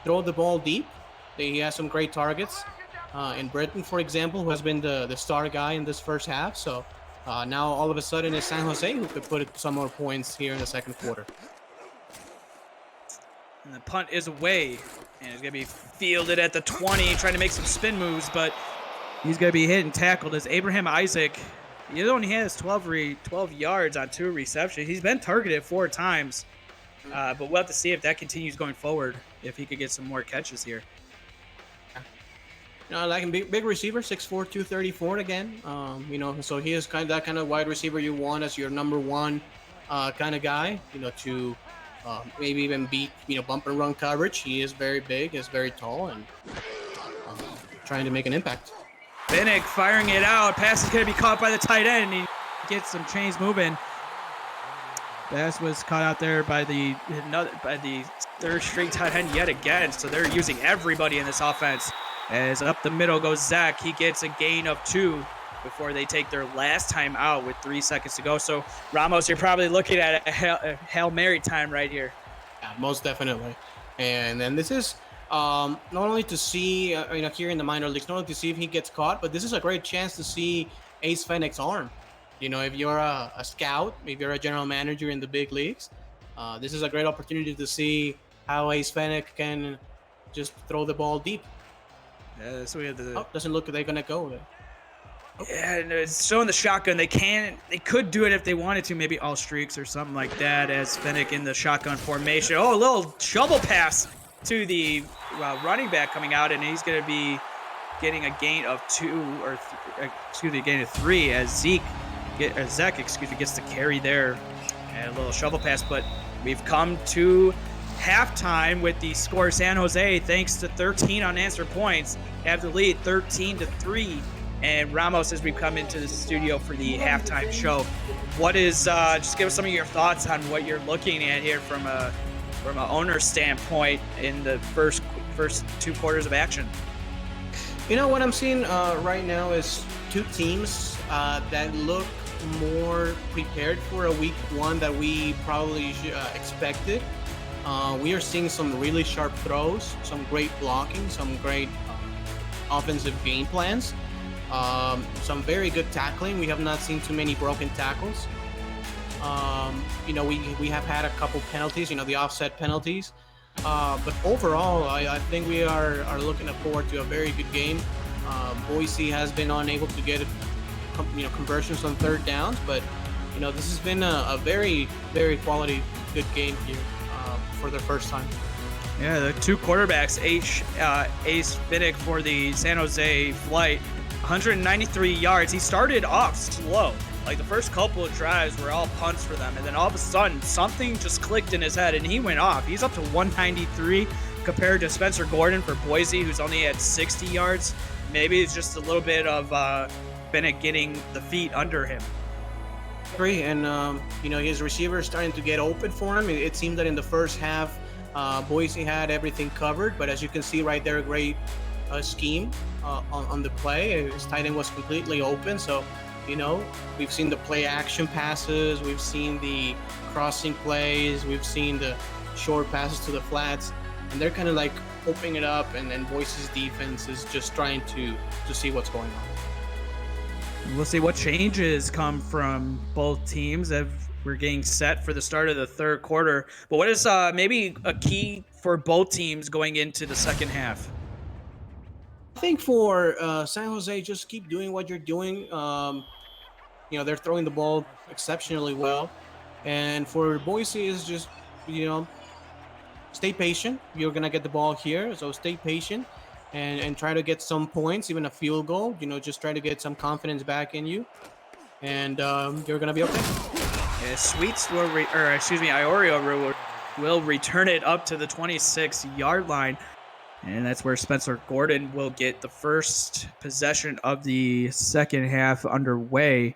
throw the ball deep. He has some great targets. In Britain, for example, who has been the star guy in this first half. So now all of a sudden it's San Jose who could put some more points here in the second quarter. And the punt is away, and it's going to be fielded at the 20, trying to make some spin moves, but he's going to be hit and tackled as Abraham Isaac. He only has 12 yards on 2 receptions. He's been targeted 4 times, but we'll have to see if that continues going forward, if he could get some more catches here. Like a big receiver, 6'4", 234 again. So he is that kind of wide receiver you want as your number 1 kind of guy. To maybe even beat bump and run coverage. He is very big, is very tall, and trying to make an impact. Finnick firing it out. Pass is going to be caught by the tight end. He gets some chains moving. Pass was caught out there by the 3rd string tight end yet again. So they're using everybody in this offense. As up the middle goes Zach. He gets a gain of 2 before they take their last time out with 3 seconds to go. So, Ramos, you're probably looking at a Hail Mary time right here. Yeah, most definitely. And then this is not only to see, here in the minor leagues, not only to see if he gets caught, but this is a great chance to see Ace Fenech's arm. If you're a scout, if you're a general manager in the big leagues, this is a great opportunity to see how Ace Fenech can just throw the ball deep. Yeah, so we have the... doesn't look like they're going to go there. Yeah, and it's showing the shotgun. They could do it if they wanted to, maybe all streaks or something like that, as Fenech in the shotgun formation. Oh, a little shovel pass to the running back coming out, and he's going to be getting a gain of 3 as Zach gets to carry there, and a little shovel pass. But we've come to halftime with the score. San Jose, thanks to 13 unanswered points, have the lead 13-3. And Ramos, as we've come into the studio for the halftime show, what is just give us some of your thoughts on what you're looking at here from an owner standpoint in the first 2 quarters of action. What I'm seeing right now is 2 teams that look more prepared for a week 1 that we probably expected. We are seeing some really sharp throws, some great blocking, some great offensive game plans. Some very good tackling. We have not seen too many broken tackles. we have had a couple penalties, the offset penalties. But overall, I think we are looking forward to a very good game. Boise has been unable to get conversions on third downs, but this has been a very, very quality good game here for the first time. Yeah, the two quarterbacks, Ace Finnick for the San Jose Flight, 193 yards. He started off slow. Like the first couple of drives were all punts for them. And then all of a sudden, something just clicked in his head and he went off. He's up to 193 compared to Spencer Gordon for Boise, who's only at 60 yards. Maybe it's just a little bit of Finnick getting the feet under him. Agree. And, his receiver is starting to get open for him. It seemed that in the first half, Boise had everything covered, but as you can see right there, a great scheme on the play. His tight end was completely open, so we've seen the play action passes, we've seen the crossing plays, we've seen the short passes to the flats, and they're kind of like opening it up, and then Boise's defense is just trying to see what's going on. We'll see what changes come from both teams as we're getting set for the start of the third quarter. But what is maybe a key for both teams going into the second half? I think for San Jose, just keep doing what you're doing. They're throwing the ball exceptionally well. And for Boise is just, stay patient. You're going to get the ball here. So stay patient and try to get some points, even a field goal. Just try to get some confidence back in you. And you're going to be okay. Yeah, Sweets Iorio will return it up to the 26-yard line. And that's where Spencer Gordon will get the first possession of the second half underway.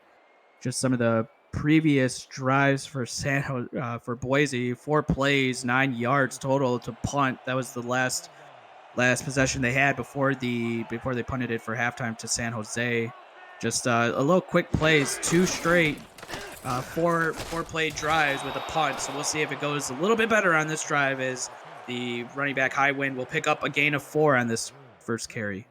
Just some of the previous drives for for Boise, 4 plays, 9 yards total to punt. That was the last possession they had before they punted it for halftime to San Jose. Just a little quick plays, 2 straight 4-play drives with a punt. So we'll see if it goes a little bit better on this drive as the running back Highwind will pick up a gain of 4 on this first carry.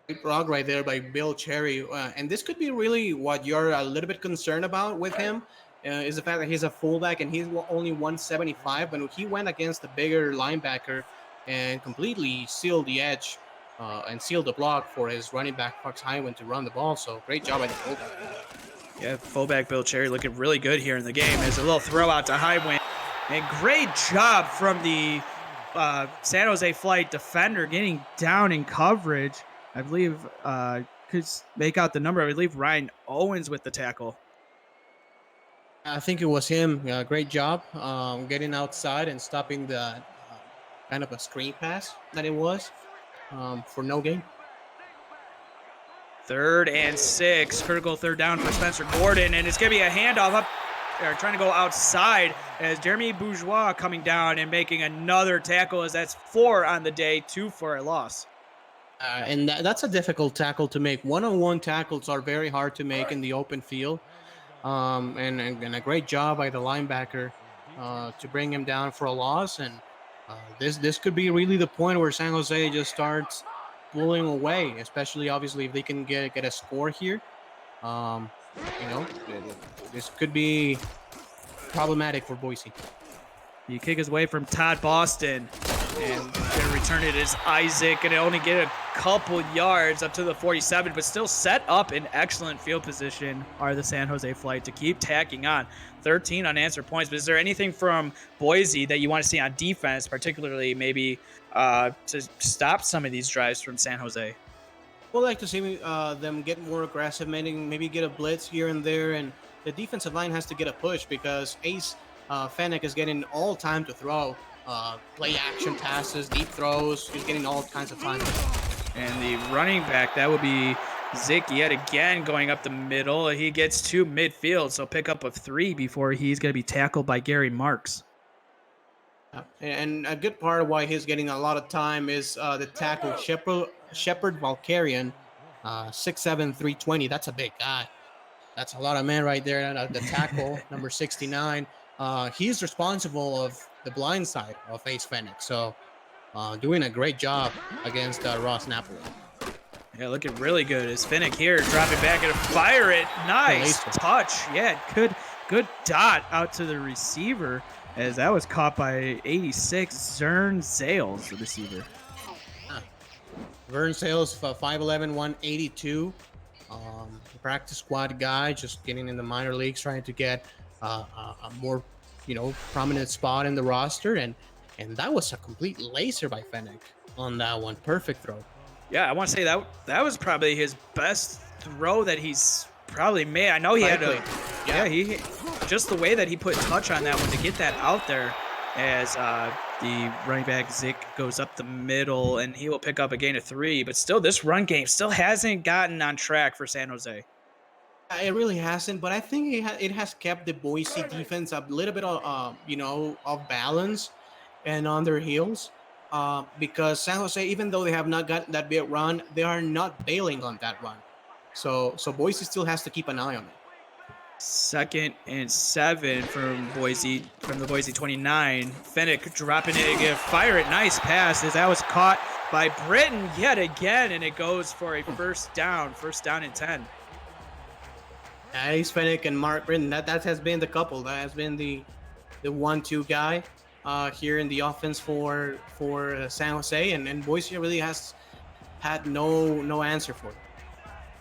Great block right there by Bill Cherry. And this could be really what you're a little bit concerned about with him is the fact that he's a fullback and he's only 175. But he went against the bigger linebacker and completely sealed the edge and sealed the block for his running back Fox Highwind to run the ball. So great job by the fullback. Yeah, fullback Bill Cherry looking really good here in the game. There's a little throw out to Highwind. And great job from the San Jose Flight defender getting down in coverage. I believe could make out the number. I believe Ryan Owens with the tackle. I think it was him. Great job getting outside and stopping the kind of a screen pass that it was for no gain. 3rd and 6, critical third down for Spencer Gordon, and it's going to be a handoff up. They're trying to go outside as Jeremy Bourgeois coming down and making another tackle as that's 4 on the day, 2 for a loss. And that's a difficult tackle to make. One-on-one tackles are very hard to make in the open field. And a great job by the linebacker to bring him down for a loss. And this could be really the point where San Jose just starts pulling away, especially obviously if they can get a score here. This could be problematic for Boise. The kick is away from Todd Boston, and going to return it is Isaac, and only get a couple yards up to the 47, but still set up in excellent field position are the San Jose Flight to keep tacking on. 13 unanswered points, but is there anything from Boise that you want to see on defense, particularly maybe to stop some of these drives from San Jose? We'd like to see them get more aggressive, maybe get a blitz here and there, and the defensive line has to get a push because Ace Finnick is getting all time to throw. Play action passes, deep throws. He's getting all kinds of time. And the running back, that would be Zick yet again going up the middle. He gets to midfield, so pick up of 3 before he's going to be tackled by Gary Marks. And a good part of why he's getting a lot of time is the tackle, Shepard Valkarian, 6'7", 320. That's a big guy. That's a lot of men right there. The tackle, number 69. He's responsible of the blind side of Ace Finnick. So doing a great job against Ross Napoli. Yeah, looking really good. Is Finnick here dropping back and fire it. Nice touch. Yeah, good dot out to the receiver as that was caught by 86 Zern Zales, the receiver. Vern Sales for 5'11", 182. Practice squad guy, just getting in the minor leagues, trying to get a more, prominent spot in the roster. And that was a complete laser by Fennec on that one. Perfect throw. Yeah, I want to say that was probably his best throw that he's probably made. I know he had Likely. he just the way that he put touch on that one to get that out there as the running back Zick goes up the middle and he will pick up a gain of 3. But still, this run game still hasn't gotten on track for San Jose. It really hasn't, but I think it has kept the Boise defense a little bit of, of balance and on their heels. Because San Jose, even though they have not gotten that big run, they are not bailing on that run. So Boise still has to keep an eye on it. 2nd and 7 from the Boise 29. Fennec dropping it, fire it, nice pass as that was caught by Britton yet again, and it goes for a first down and 10. Ace Fennec and Mark Britton, that has been the couple. That has been the 1-2 guy here in the offense for San Jose, and Boise really has had no answer for it.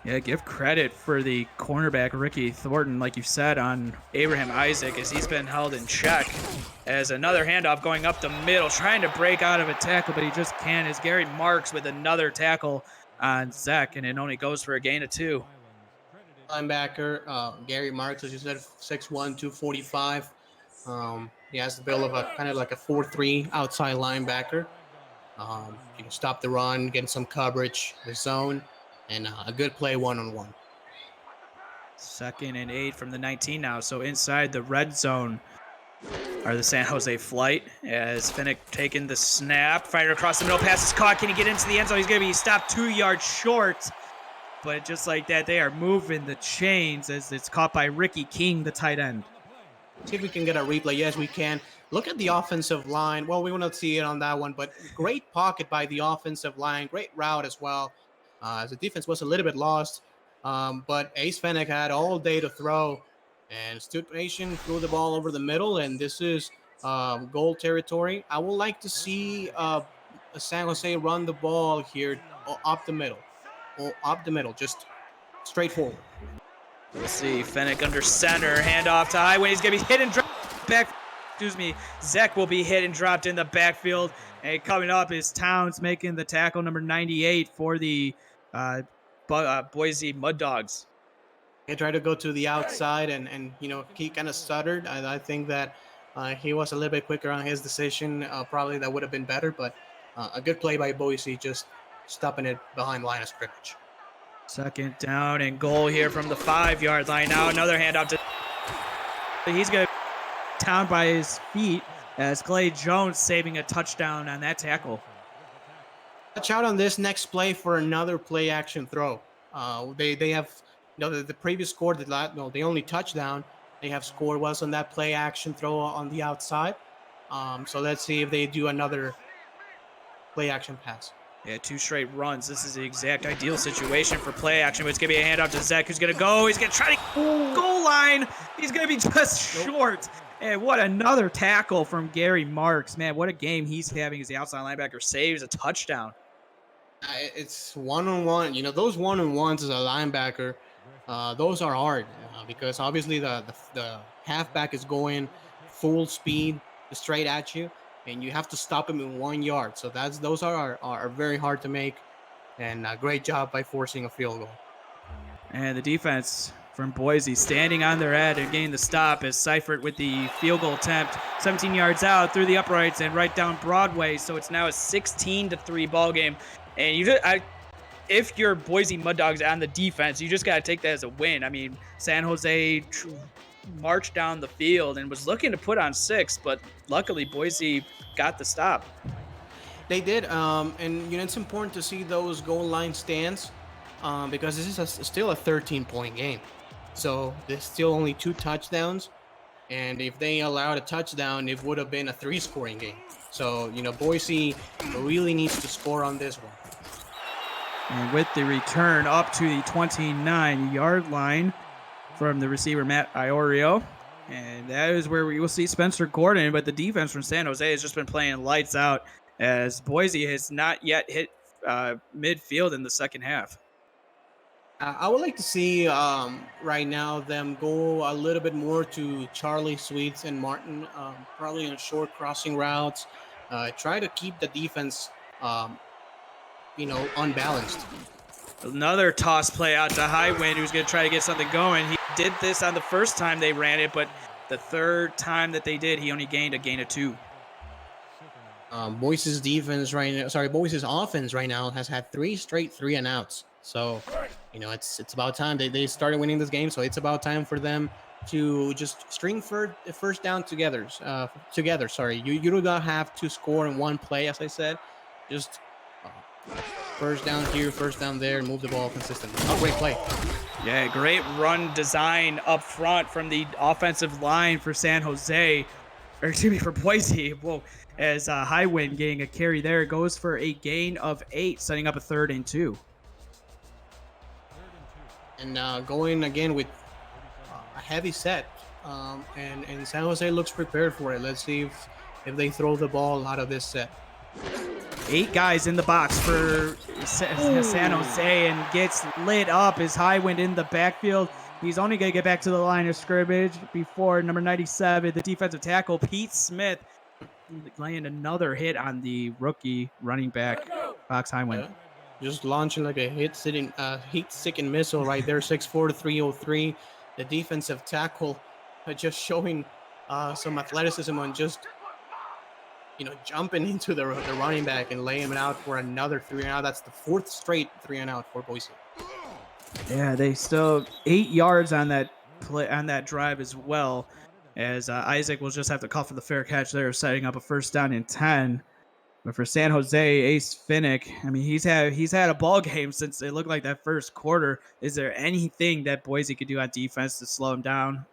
Yeah, give credit for the cornerback Ricky Thornton, like you said, on Abraham Isaac, as he's been held in check. As another handoff going up the middle, trying to break out of a tackle, but he just can't. As Gary Marks with another tackle on Zach, and it only goes for a gain of 2. Linebacker Gary Marks, as you said, 6'1", 245. He has the build of a kind of like a 4-3 outside linebacker. You can stop the run, get some coverage, the zone, and a good play one-on-one. 2nd and 8 from the 19 now. So inside the red zone are the San Jose Flight, as Fennec taking the snap, firing across the middle, pass is caught. Can he get into the end zone? He's going to be stopped 2 yards short. But just like that, they are moving the chains as it's caught by Ricky King, the tight end. See if we can get a replay. Yes, we can. Look at the offensive line. Well, we will not see it on that one, but great pocket by the offensive line. Great route as well. The defense was a little bit lost, but Ace Fennec had all day to throw and stood patient, threw the ball over the middle, and this is goal territory. I would like to see San Jose run the ball here up the middle. Just straightforward. We'll see. Fennec under center, handoff to Highway. He's going to be hit and dropped back. Zach will be hit and dropped in the backfield. And coming up is Towns making the tackle, number 98 for the Boise Mud Dogs. He tried to go to the outside and he kind of stuttered. I think that he was a little bit quicker on his decision. Probably that would have been better, but a good play by Boise, just stopping it behind line of scrimmage. 2nd down and goal here from the 5-yard line. Now another handoff to. He's going to down by his feet as Clay Jones saving a touchdown on that tackle. Watch out on this next play for another play action throw. They have the previous score, the only touchdown they have scored was on that play action throw on the outside. So let's see if they do another play action pass. Yeah, 2 straight runs. This is the exact ideal situation for play action, but it's going to be a handoff to Zach, who's going to go. He's going to try to goal line. He's going to be just short. And what another tackle from Gary Marks. Man, what a game he's having as the outside linebacker saves a touchdown. It's one-on-one. Those one-on-ones as a linebacker, those are hard because obviously the halfback is going full speed straight at you, and you have to stop him in 1 yard. So those are very hard to make, and a great job by forcing a field goal. And the defense from Boise standing on their head and getting the stop as Seifert with the field goal attempt, 17 yards out through the uprights and right down Broadway. So it's now a 16-3 ball game. And if you're Boise Mud Dogs on the defense, you just got to take that as a win. I mean, San Jose marched down the field and was looking to put on 6, but luckily Boise got the stop. They did, and it's important to see those goal line stands because this is still a 13-point game. So there's still only 2 touchdowns, and if they allowed a touchdown, it would have been a 3-scoring game. So, Boise really needs to score on this one. And with the return up to the 29-yard line from the receiver, Matt Iorio, And that is where we will see Spencer Gordon, but the defense from San Jose has just been playing lights out as Boise has not yet hit midfield in the second half. I would like to see right now them go a little bit more to Charlie Sweets and Martin, probably on short crossing routes. Try to keep the defense, um, unbalanced. Another toss play out to Highwind, who's going to try to get something going. He did this on the first time they ran it, but the third time that they did, he only gained a gain of 2. Boise's defense right now, sorry, Boise's offense right now has had 3 straight 3-and-outs. So, it's about time they started winning this game. So it's about time for them to just string first down together. Sorry, you do not have to score in one play, as I said. Just first down here, first down there, and move the ball consistently. Oh, great play. Yeah, great run design up front from the offensive line for San Jose, or excuse me, for Boise. Whoa, as Highwind getting a carry there, goes for a gain of 8, setting up a 3rd and 2. And going again with a heavy set, and San Jose looks prepared for it. Let's see if they throw the ball out of this set. 8 guys in the box for San Jose, and gets lit up as Highwind in the backfield. He's only going to get back to the line of scrimmage before number 97, the defensive tackle, Pete Smith, laying another hit on the rookie running back, Fox Highwind. Yeah. Just launching like a heat-seeking missile right there, 6'4", 303. The defensive tackle just showing some athleticism on just jumping into the running back and laying him out for another 3-and-out. That's the 4th straight 3-and-out for Boise. Yeah, they still 8 yards on that play on that drive as well. As Isaac will just have to call for the fair catch there, setting up a 1st down and 10. But for San Jose, Ace Finnick, I mean, he's had a ball game since it looked like that first quarter. Is there anything that Boise could do on defense to slow him down?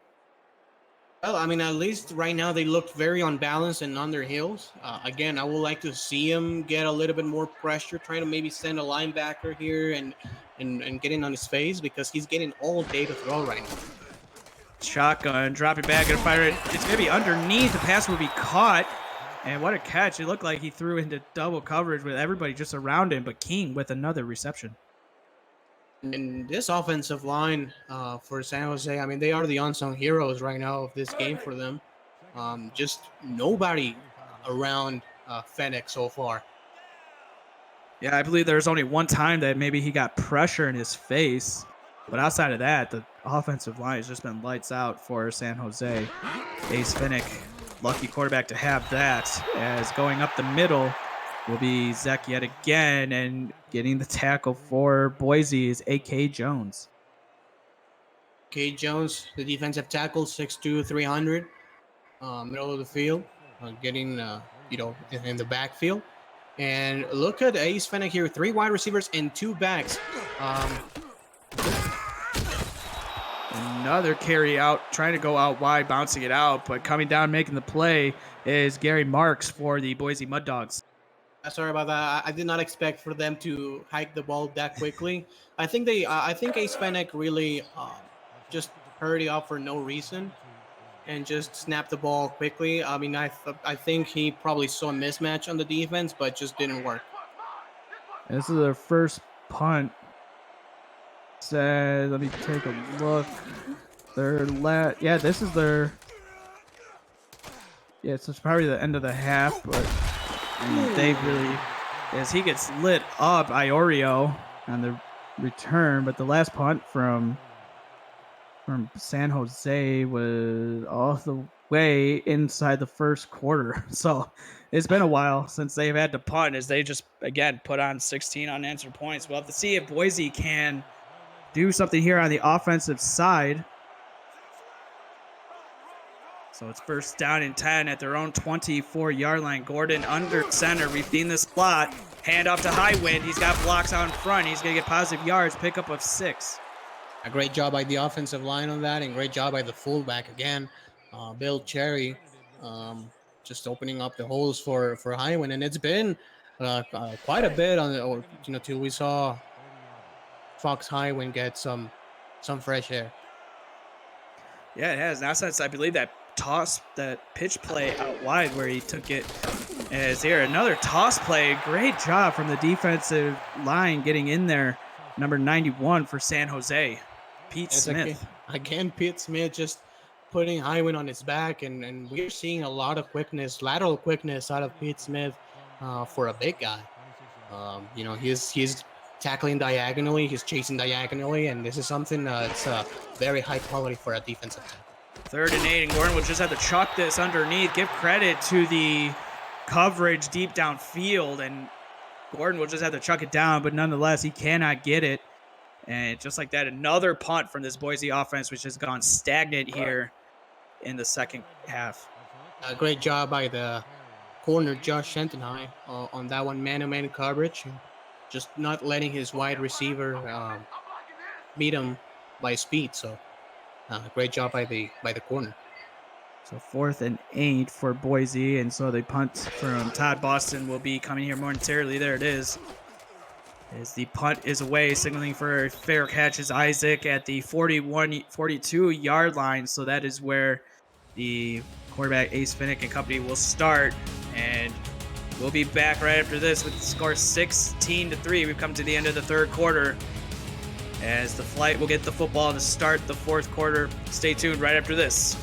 Well, I mean, at least right now they look very unbalanced and on their heels. Again, I would like to see him get a little bit more pressure, trying to maybe send a linebacker here and getting on his face, because he's getting all day to throw right now. Shotgun, dropping back and fire it. It's going to be underneath. The pass will be caught. And what a catch. It looked like he threw into double coverage with everybody just around him, but King with another reception. And this offensive line for San Jose, I mean, they are the unsung heroes right now of this game for them. Just nobody around Fennec so far. Yeah, I believe there's only one time that maybe he got pressure in his face. But outside of that, the offensive line has just been lights out for San Jose. Ace Finnick, lucky quarterback to have that, as going up the middle will be Zek yet again, and getting the tackle for Boise is A.K. Jones. A.K. Jones, the defensive tackle, 6'2", 300, middle of the field, getting, in the backfield. And look at Ace Fennec here, 3 wide receivers and 2 backs. Another carry out, trying to go out wide, bouncing it out, but coming down, making the play is Gary Marks for the Boise Mud Dogs. Sorry about that. I did not expect for them to hike the ball that quickly. I think Ace Fennec really just hurried up for no reason and just snapped the ball quickly. I mean, I think he probably saw a mismatch on the defense, but just didn't work. This is their first punt. Let me take a look. This is their. Yeah, so it's probably the end of the half, but they really, as he gets lit up, Iorio on the return, but the last punt from San Jose was all the way inside the first quarter. So it's been a while since they've had to punt, as they just, again, put on 16 unanswered points. We'll have to see if Boise can do something here on the offensive side. So it's 1st down and 10 at their own 24-yard line. Gordon under center, reading the slot. Hand off to Highwind. He's got blocks out in front. He's going to get positive yards, pickup of 6. A great job by the offensive line on that, and great job by the fullback again, Bill Cherry, just opening up the holes for Highwind. And it's been quite a bit till we saw Fox Highwind get some fresh air. Yeah, it has. Now since I believe that pitch play out wide where he took it as here. Another toss play. Great job from the defensive line getting in there. Number 91 for San Jose, Pete It's again, Smith. again Pete Smith just putting Highwind on his back, and we're seeing a lot of quickness, lateral quickness out of Pete Smith for a big guy. He's tackling diagonally, he's chasing diagonally, and this is something that's very high quality for a defensive tackle. 3rd and 8, and Gordon will just have to chuck this underneath. Give credit to the coverage deep downfield, and Gordon will just have to chuck it down, but nonetheless, he cannot get it. And just like that, another punt from this Boise offense, which has gone stagnant here in the second half. A great job by the corner Josh Shentenhigh on that one, man-to-man coverage, just not letting his wide receiver beat him by speed. So great job by the corner. So 4th and 8 for Boise, and so the punt from Todd Boston will be coming here momentarily. There it is. As the punt is away, signaling for a fair catch is Isaac at the 42-yard line. So that is where the quarterback Ace Finnick and company will start. And we'll be back right after this with the score 16-3. We've come to the end of the 3rd quarter. As the Flight will get the football to start the 4th quarter. Stay tuned right after this.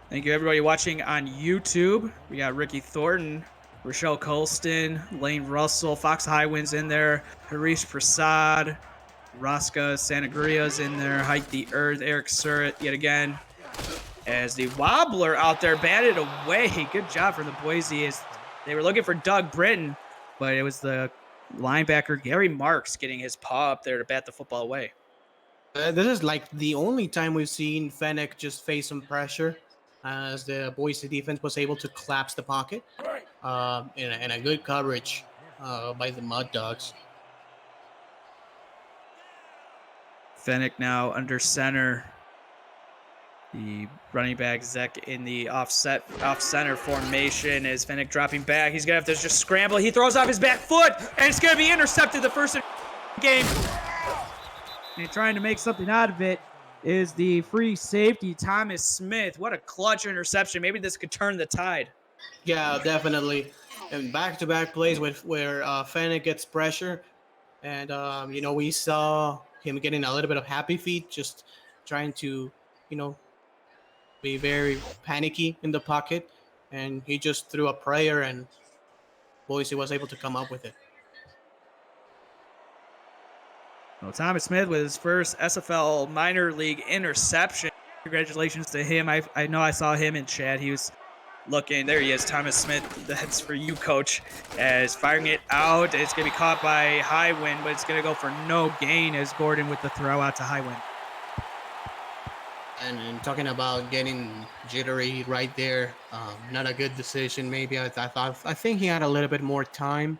Thank you, everybody watching on YouTube. We got Ricky Thornton, Rochelle Colston, Lane Russell, Fox Highwind's in there, Harish Prasad, Raska Santagria's in there, Hike the Earth, Eric Surratt yet again. As the wobbler out there batted away. Good job from the Boise. As they were looking for Doug Britton, but it was the linebacker Gary Marks getting his paw up there to bat the football away. This is like the only time we've seen Fennec just face some pressure, as the Boise defense was able to collapse the pocket in a good coverage by the Mud Dogs. Fennec now under center. The running back Zek in the off center formation as Fennec dropping back. He's gonna have to just scramble. He throws off his back foot, and it's gonna be intercepted the first game. And trying to make something out of it is the free safety Thomas Smith. What a clutch interception! Maybe this could turn the tide. Yeah, definitely. And back-to-back plays where Fennec gets pressure, and we saw him getting a little bit of happy feet, just trying to be very panicky in the pocket, and he just threw a prayer, and Boise was able to come up with it. Well, Thomas Smith with his first SFL minor league interception. Congratulations to him. I know I saw him in chat. He was looking. There he is, Thomas Smith. That's for you, coach. As firing it out. It's going to be caught by Highwind, but it's going to go for no gain as Gordon with the throw out to Highwind. And talking about getting jittery right there, not a good decision. Maybe I think he had a little bit more time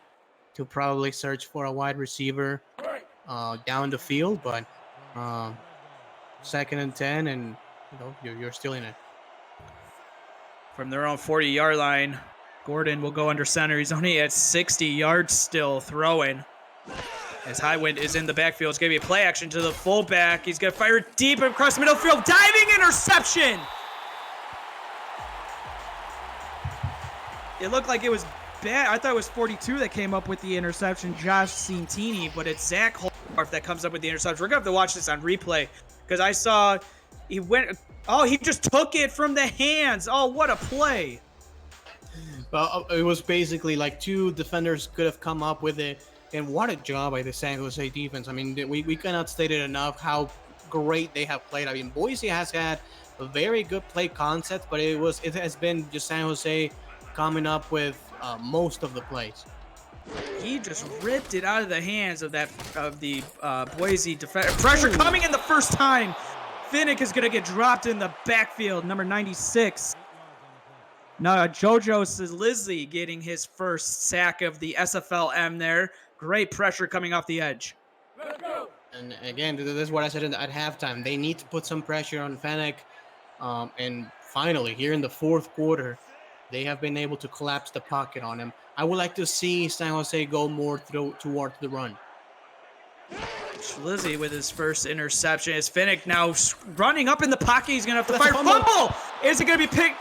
to probably search for a wide receiver down the field, but 2nd and 10, and you're still in it. From their own 40-yard line, Gordon will go under center. He's only at 60 yards still throwing. As Highwind is in the backfield, it's going to be a play action to the fullback. He's going to fire it deep across the middle field. Diving interception! It looked like it was bad. I thought it was 42 that came up with the interception, Josh Cintini, but it's Zach Holmarth that comes up with the interception. We're going to have to watch this on replay because I saw he went. Oh, he just took it from the hands. Oh, what a play. Well, it was basically like 2 defenders could have come up with it. And what a job by the San Jose defense. I mean, we cannot state it enough how great they have played. I mean, Boise has had a very good play concept, but it has been just San Jose coming up with most of the plays. He just ripped it out of the hands of the Boise defender. Pressure coming in the first time. Finnick is going to get dropped in the backfield, number 96. Now, Jojo Lizzie getting his first sack of the SFLm there. Great pressure coming off the edge. And again, this is what I said at halftime. They need to put some pressure on Fennec. And finally, here in the 4th quarter, They have been able to collapse the pocket on him. I would like to see San Jose go more towards the run. Schlizzy with his first interception. Is Finnick now running up in the pocket? He's going to have to That's fire. a fumble. Fumble! Is it going to be pick?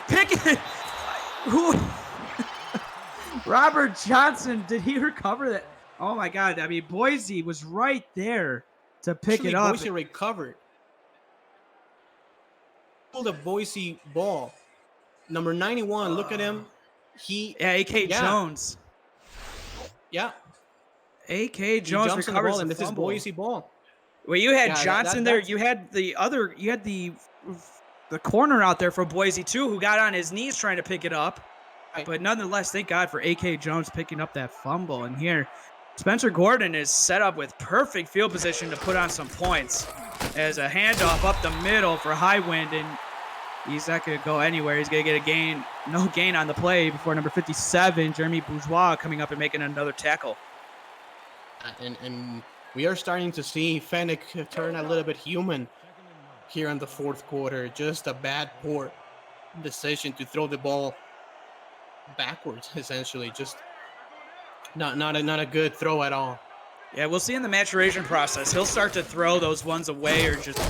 Who? Robert Johnson, did he recover that? Oh my God. I mean, Boise was right there to pick Actually, it up. Boise recovered. Pulled a Boise ball. Number 91, look at him. AK Jones. Yeah. AK Jones recovers and the this is fumble. Boise ball. Well, you had Johnson there. You had the corner out there for Boise too, who got on his knees trying to pick it up. Right. But nonetheless, thank God for AK Jones picking up that fumble. And here, Spencer Gordon is set up with perfect field position to put on some points. As a handoff up the middle for Highwind, and he's not going to go anywhere. He's going to get no gain on the play before number 57, Jeremy Bourgeois, coming up and making another tackle. And we are starting to see Fennec turn a little bit human here in the fourth quarter. Just a bad, poor decision to throw the ball backwards, essentially. Just not a good throw at all. Yeah, we'll see in the maturation process. He'll start to throw those ones away or just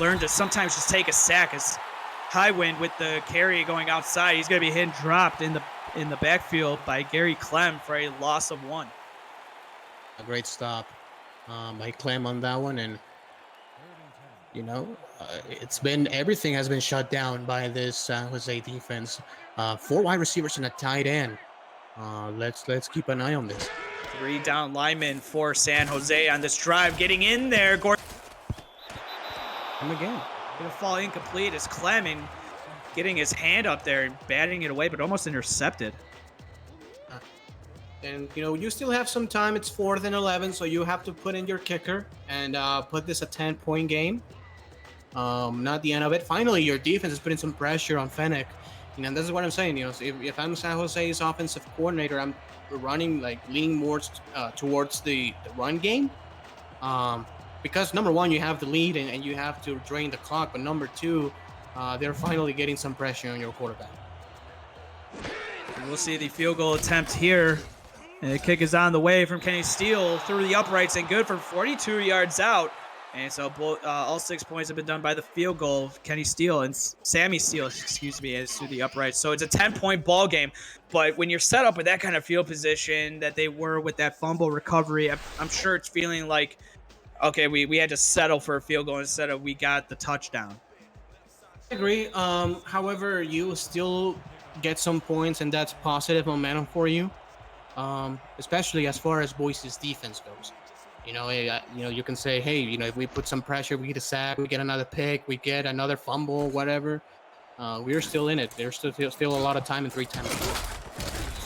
learn to sometimes just take a sack. As Highwind with the carry going outside, he's going to be hit and dropped in the backfield by Gary Clem for a loss of 1. A great stop by Clem on that one, and everything has been shut down by this San Jose defense. 4 wide receivers and a tight end. Let's keep an eye on this. 3 down linemen for San Jose on this drive. Getting in there, Gordon. And again, gonna fall incomplete as Clem getting his hand up there and batting it away, but almost intercepted. And you still have some time. It's 4th and 11, so you have to put in your kicker and put this a 10-point game. Not the end of it. Finally, your defense is putting some pressure on Fennec. This is what I'm saying. If I'm San Jose's offensive coordinator, I'm leaning more towards the run game. Because number 1, you have the lead and you have to drain the clock. But number 2, they're finally getting some pressure on your quarterback. We'll see the field goal attempt here. And the kick is on the way from Kenny Steele through the uprights and good for 42 yards out. And so all 6 points have been done by the field goal. Kenny Steele and Sammy Steele, is through the uprights. So it's a 10-point ball game. But when you're set up with that kind of field position that they were with that fumble recovery, I'm sure it's feeling like, okay, we had to settle for a field goal instead of we got the touchdown. I agree. However, you still get some points, and that's positive momentum for you. Especially as far as Boise's defense goes. You can say, hey, if we put some pressure, we get a sack, we get another pick, we get another fumble, whatever. We're still in it. There's still a lot of time in 3 times.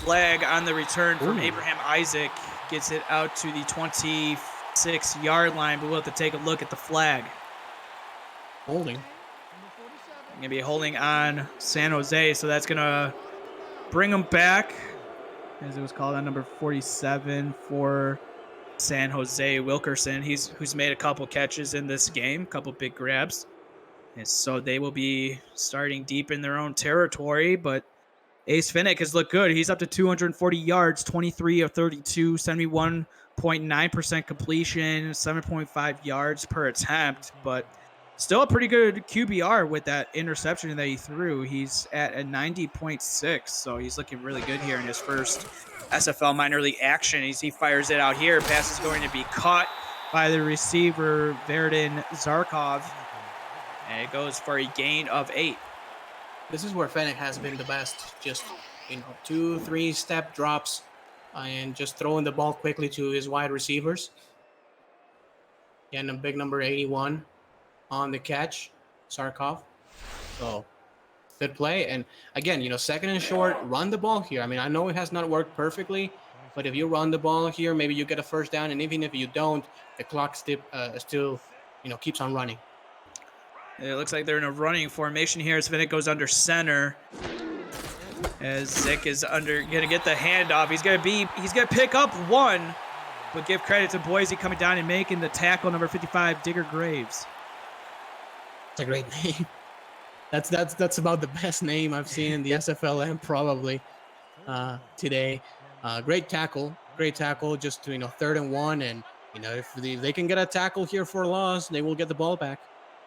Flag on the return from Abraham Isaac. Gets it out to the 26-yard line, but we'll have to take a look at the flag. Holding. Going to be holding on San Jose, so that's going to bring them back, as it was called on number 47 for San Jose, Wilkerson. Who's made a couple catches in this game, a couple big grabs. And so they will be starting deep in their own territory, but Ace Finnick has looked good. He's up to 240 yards, 23 of 32, 71.9% completion, 7.5 yards per attempt, but still a pretty good QBR with that interception that he threw. He's at a 90.6, so he's looking really good here in his first SFL minor league action. As he fires it out here, pass is going to be caught by the receiver, Verdin Zarkov, and it goes for a gain of 8. This is where Fennec has been the best. Just 2-3 step drops and just throwing the ball quickly to his wide receivers. And a big number 81 on the catch, Zarkov. So good play. And again, 2nd and short, run the ball here. I know it has not worked perfectly, but if you run the ball here, maybe you get a first down, and even if you don't, the clock still keeps on running. It looks like they're in a running formation here as Finnick goes under center. As Zick is going to get the handoff. He's going to pick up 1, but give credit to Boise coming down and making the tackle, number 55, Digger Graves. That's a great name. That's about the best name I've seen in the SFLm probably today. Great tackle. Just to, 3rd and 1, and if they can get a tackle here for a loss, they will get the ball back.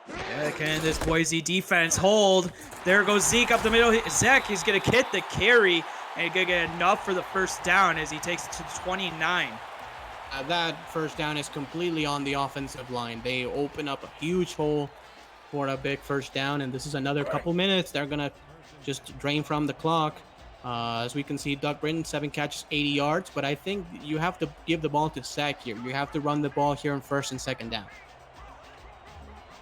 Yeah, can this Boise defense hold? There goes Zeke up the middle. Zach, he's going to get the carry, and he's going to get enough for the first down as he takes it to 29. That first down is completely on the offensive line. They open up a huge hole for a big first down, and this is another couple minutes. They're going to just drain from the clock. As we can see, Doug Britton, 7 catches, 80 yards, but I think you have to give the ball to Zach here. You have to run the ball here on 1st and 2nd down.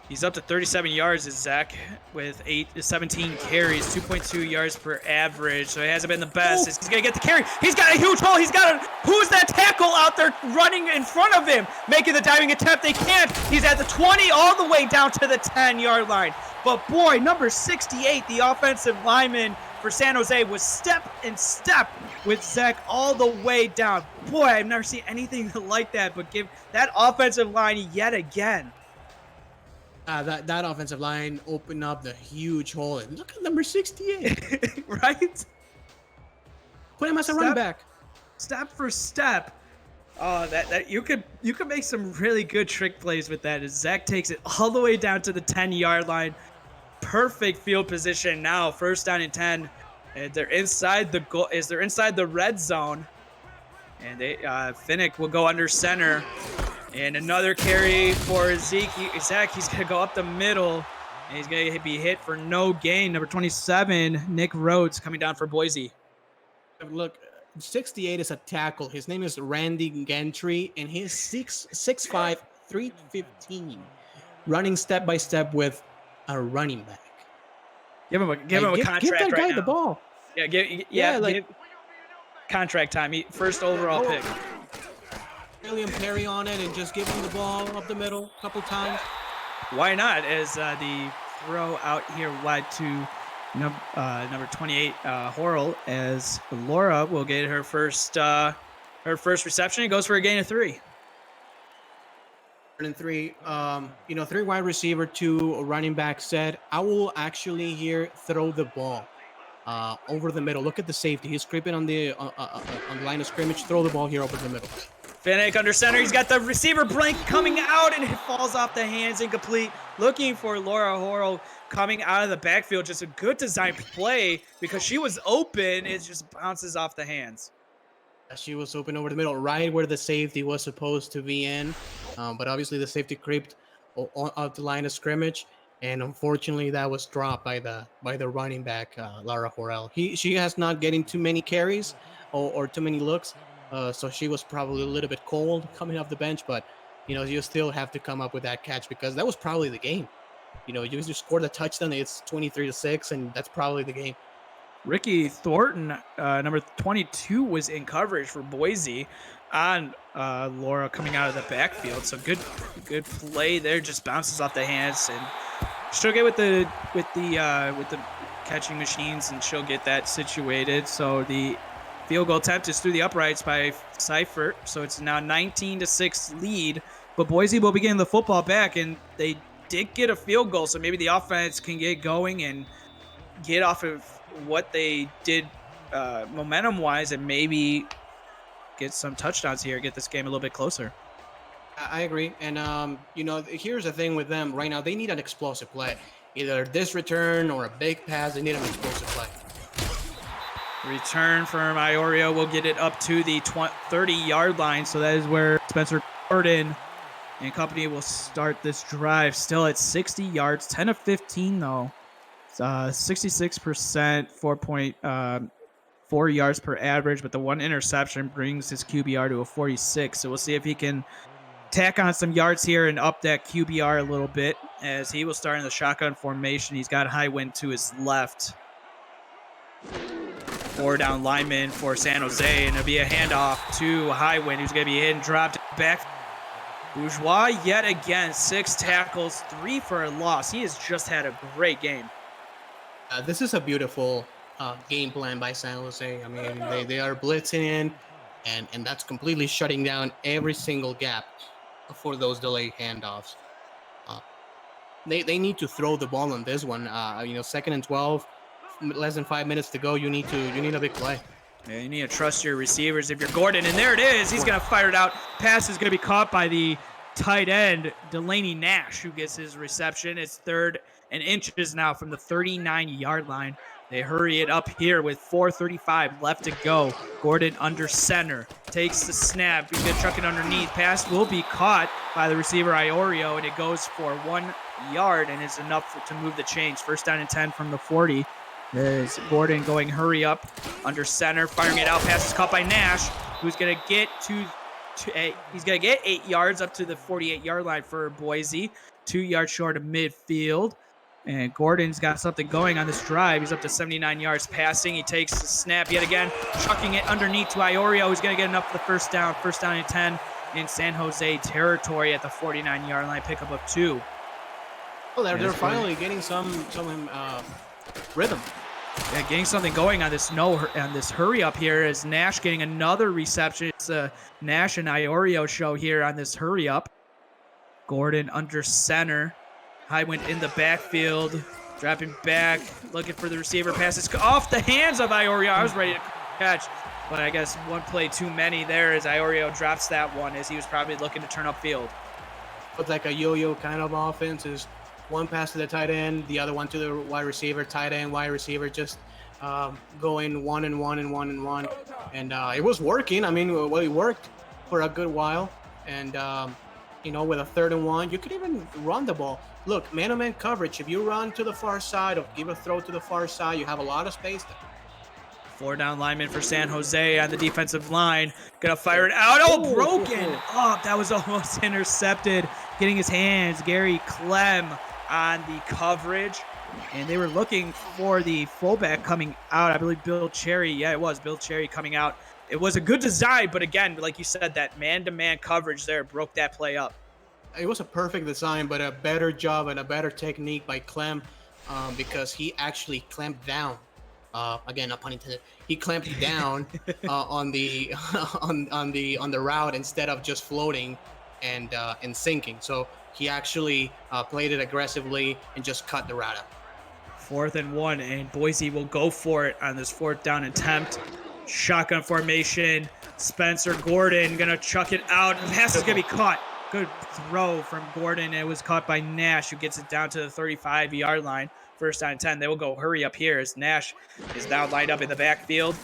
He's up to 37 yards, is Zach, with 17 carries, 2.2 yards per average. So he hasn't been the best. He's going to get the carry. He's got a huge hole. Who's that tackle out there running in front of him, making the diving attempt? They can't. He's at the 20 all the way down to the 10-yard line. But boy, number 68, the offensive lineman for San Jose, was step in step with Zach all the way down. Boy, I've never seen anything like that, but give that offensive line yet again. That offensive line opened up the huge hole. And look at number 68. Right? Put him as a running back. Step for step. Oh, that you could make some really good trick plays with that. As Zach takes it all the way down to the 10-yard line. Perfect field position now. 1st down and 10. And they're inside the goal. They're inside the red zone. And Finnick will go under center. And another carry for Zach. He's going to go up the middle. And he's going to be hit for no gain. Number 27, Nick Rhodes, coming down for Boise. Look, 68 is a tackle. His name is Randy Gantry, and he's 6'5", 315. Running step by step with a running back. Give him a contract. Give that guy right the ball. Yeah, contract time. First overall pick. William Perry on it and just give him the ball up the middle a couple times. Why not? As the throw out here wide to number 28, Horrell, as Laura will get her first reception. It goes for a gain of 3. 3rd and 3. 3 wide receiver, 2 running back set. I will actually here throw the ball over the middle. Look at the safety. He's creeping on the line of scrimmage. Throw the ball here over the middle. Finnick under center. He's got the receiver blank coming out, and it falls off the hands, incomplete. Looking for Laura Horrell coming out of the backfield. Just a good design play because she was open. It just bounces off the hands. She was open over the middle, right where the safety was supposed to be in. But obviously the safety creeped out the line of scrimmage, and unfortunately that was dropped by the running back, Laura Horrell. She has not getting too many carries or too many looks. So she was probably a little bit cold coming off the bench, but you still have to come up with that catch because that was probably the game. You just scored a touchdown, it's 23-6, and that's probably the game. Ricky Thornton, number 22, was in coverage for Boise on Laura coming out of the backfield. So good play there. Just bounces off the hands, and she'll get with the catching machines, and she'll get that situated. So the field goal attempt is through the uprights by Seifert. So it's now 19-6 lead. But Boise will be getting the football back, and they did get a field goal. So maybe the offense can get going and get off of what they did momentum-wise, and maybe get some touchdowns here, get this game a little bit closer. I agree. And, here's the thing with them right now. They need an explosive play. Either this return or a big pass. They need an explosive play. Return from Iorio will get it up to the 30-yard line. So that is where Spencer Gordon and company will start this drive. Still at 60 yards, 10 of 15, though. 66%, 4.4 yards per average, but the one interception brings his QBR to a 46. So we'll see if he can tack on some yards here and up that QBR a little bit, as he will start in the shotgun formation. He's got high wind to his left. 4 down lineman for San Jose, and it'll be a handoff to Highwind, who's going to be hit and dropped back. Bourgeois yet again, 6 tackles, 3 for a loss. He has just had a great game. This is a beautiful game plan by San Jose. I mean, they are blitzing in, and that's completely shutting down every single gap for those delayed handoffs. they need to throw the ball on this one. Second and 12, less than 5 minutes to go. You need a big play. Yeah, you need to trust your receivers if you're Gordon. And there it is. He's going to fire it out. Pass is going to be caught by the tight end, Delaney Nash, who gets his reception. It's 3rd and inches now from the 39-yard line. They hurry it up here with 4:35 left to go. Gordon under center. Takes the snap. He's going to chuck it underneath. Pass will be caught by the receiver, Iorio, and it goes for 1 yard, and it's enough to move the chains. 1st down and 10 from the 40. There's Gordon going hurry up under center, firing it out. Pass is caught by Nash, who's going to get he's going to get 8 yards up to the 48-yard line for Boise. 2 yards short of midfield. And Gordon's got something going on this drive. He's up to 79 yards passing. He takes the snap yet again, chucking it underneath to Iorio, who's going to get enough for the 1st down. 1st down and 10 in San Jose territory at the 49-yard line. Pickup of 2. Oh, they're finally getting some rhythm. Yeah, getting something going on this hurry up here is Nash getting another reception. It's a Nash and Iorio show here on this hurry up. Gordon under center. Highwind in the backfield, dropping back, looking for the receiver. Passes off the hands of Iorio. I was ready to catch, but I guess one play too many there as Iorio drops that one as he was probably looking to turn upfield. It's like a yo-yo kind of offense. Is one pass to the tight end, the other one to the wide receiver, tight end, wide receiver, just going 1 and 1 and 1 and 1. And it was working. I mean, well, it worked for a good while. And, with a 3rd and 1, you could even run the ball. Look, man-to-man coverage, if you run to the far side or give a throw to the far side, you have a lot of space there. 4 down lineman for San Jose on the defensive line. Gonna fire it out. Oh, broken. Oh, that was almost intercepted. Getting his hands, Gary Clem on the coverage. And they were looking for the fullback coming out. I believe Bill Cherry. Yeah, it was Bill Cherry coming out. It was a good design, but again, like you said, that man-to-man coverage there broke that play up. It was a perfect design, but a better job and a better technique by Clem because he actually clamped down. Again, no pun intended. He clamped down on the route instead of just floating and sinking. So he actually played it aggressively and just cut the route out. 4th and 1, and Boise will go for it on this 4th down attempt. Shotgun formation. Spencer Gordon gonna chuck it out. The pass is gonna be caught. Good throw from Gordon. It was caught by Nash, who gets it down to the 35-yard line. 1st down and 10. They will go hurry up here as Nash is now lined up in the backfield.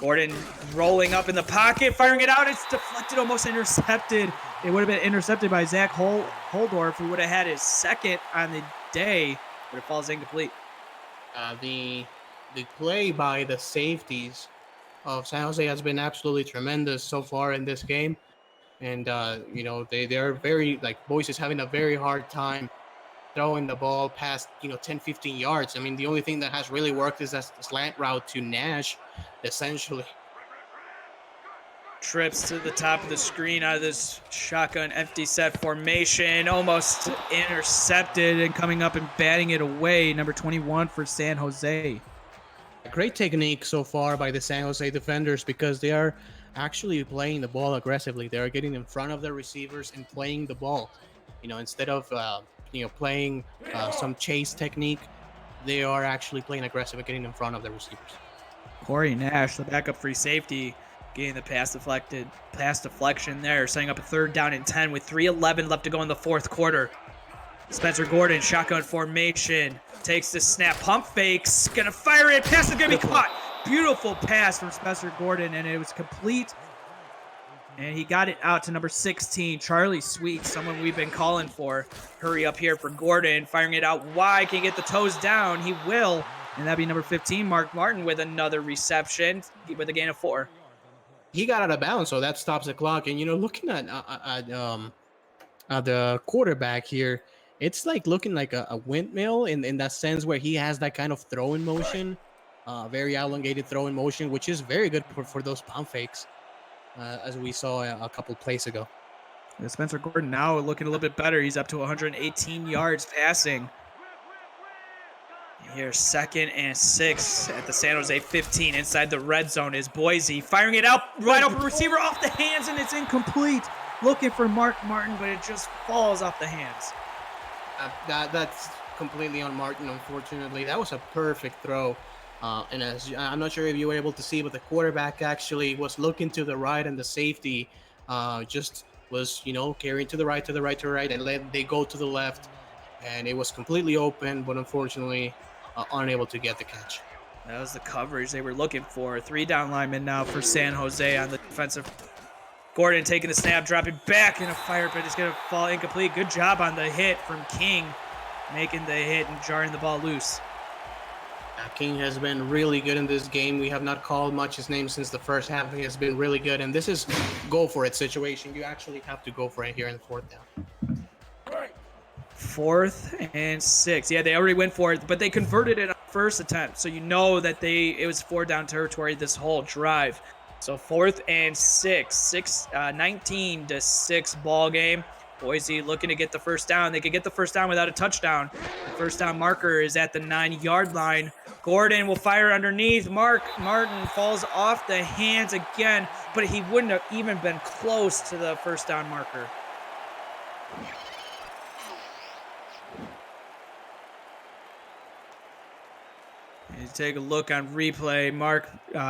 Gordon rolling up in the pocket, firing it out. It's deflected, almost intercepted. It would have been intercepted by Zach Holdorf, who would have had his 2nd on the day, but it falls incomplete. The play by the safeties of San Jose has been absolutely tremendous so far in this game. And, they're very, Boise is having a very hard time throwing the ball past, 10, 15 yards. I mean, the only thing that has really worked is that slant route to Nash, essentially. Trips to the top of the screen out of this shotgun empty set formation. Almost intercepted and coming up and batting it away. Number 21 for San Jose. Great technique so far by the San Jose defenders because they are actually playing the ball aggressively. They are getting in front of the receivers and playing the ball. Instead of playing some chase technique, they are actually playing aggressive and getting in front of the receivers. Corey Nash, the backup free safety, getting the pass deflection there, setting up a 3rd down and 10 with 3:11 left to go in the 4th quarter. Spencer Gordon, shotgun formation, takes the snap, pump fakes, gonna fire it, pass is gonna be caught. Beautiful pass from Spencer Gordon, and it was complete. And he got it out to number 16, Charlie Sweet, someone we've been calling for. Hurry up here for Gordon, firing it out wide. Can he get the toes down? He will. And that'd be number 15, Mark Martin, with another reception with a gain of 4. He got out of bounds, so that stops the clock. And, looking at the quarterback here, it's like looking like a windmill in that sense where he has that kind of throwing motion, very elongated throwing motion, which is very good for those pump fakes. As we saw a couple plays ago. And Spencer Gordon now looking a little bit better. He's up to 118 yards passing. Here's 2nd and 6 at the San Jose 15 inside the red zone is Boise. Firing it out, right open receiver off the hands, and it's incomplete. Looking for Mark Martin, but it just falls off the hands. That's completely on Martin. Unfortunately, that was a perfect throw. And as I'm not sure if you were able to see, but the quarterback actually was looking to the right, and the safety just was, carrying to the right, to the right, to the right, and they go to the left, and it was completely open, but unfortunately, unable to get the catch. That was the coverage they were looking for. 3 down linemen now for San Jose on the defensive. Gordon taking the snap, dropping back in a fire, but it's going to fall incomplete. Good job on the hit from King, making the hit and jarring the ball loose. King has been really good in this game. We have not called much his name since the first half. He has been really good, and this is go for it situation. You actually have to go for it here in the fourth down. 4th and 6. Yeah, they already went for it, but they converted it on first attempt. So you know that it was 4 down territory this whole drive. So 4th and 6, 19-6 ball game. Boise looking to get the first down. They could get the first down without a touchdown. The first down marker is at the 9-yard line. Gordon will fire underneath. Martin falls off the hands again, but he wouldn't have even been close to the first down marker. You take a look on replay.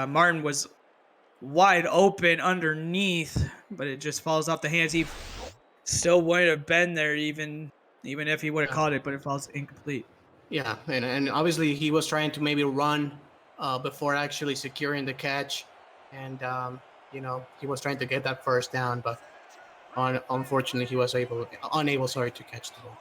Martin was wide open underneath, but it just falls off the hands. He still wouldn't have been there even if he would have caught it, but it falls incomplete. Yeah, and obviously he was trying to maybe run before actually securing the catch, and he was trying to get that first down, but unfortunately he was unable to catch the ball.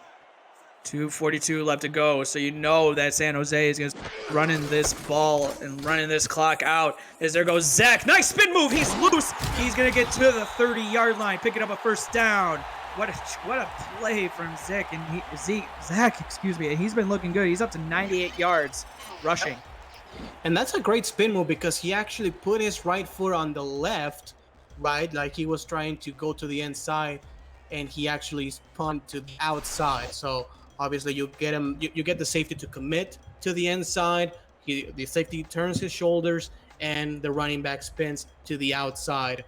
2:42 left to go, so you know that San Jose is going to running this ball and running this clock out. As there goes Zach. Nice spin move. He's loose. He's going to get to the 30-yard line, picking up a first down. What a play from Zach. And Zach, and he's been looking good. He's up to 98 yards rushing. And that's a great spin move because he actually put his right foot on the left, right? Like he was trying to go to the inside, and he actually spun to the outside. So obviously you get him, you get the safety to commit to the inside. The safety turns his shoulders, and the running back spins to the outside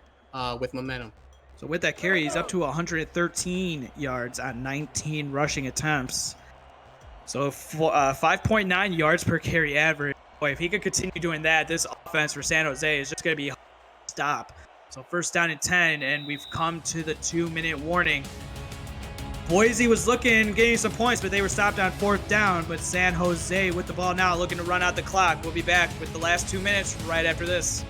with momentum. So with that carry, he's up to 113 yards on 19 rushing attempts. So 5.9 yards per carry average. Boy, if he could continue doing that, this offense for San Jose is just going to be stop. So first down and 10, and we've come to the 2-minute warning. Boise was getting some points, but they were stopped on 4th down. But San Jose with the ball now, looking to run out the clock. We'll be back with the last 2 minutes right after this.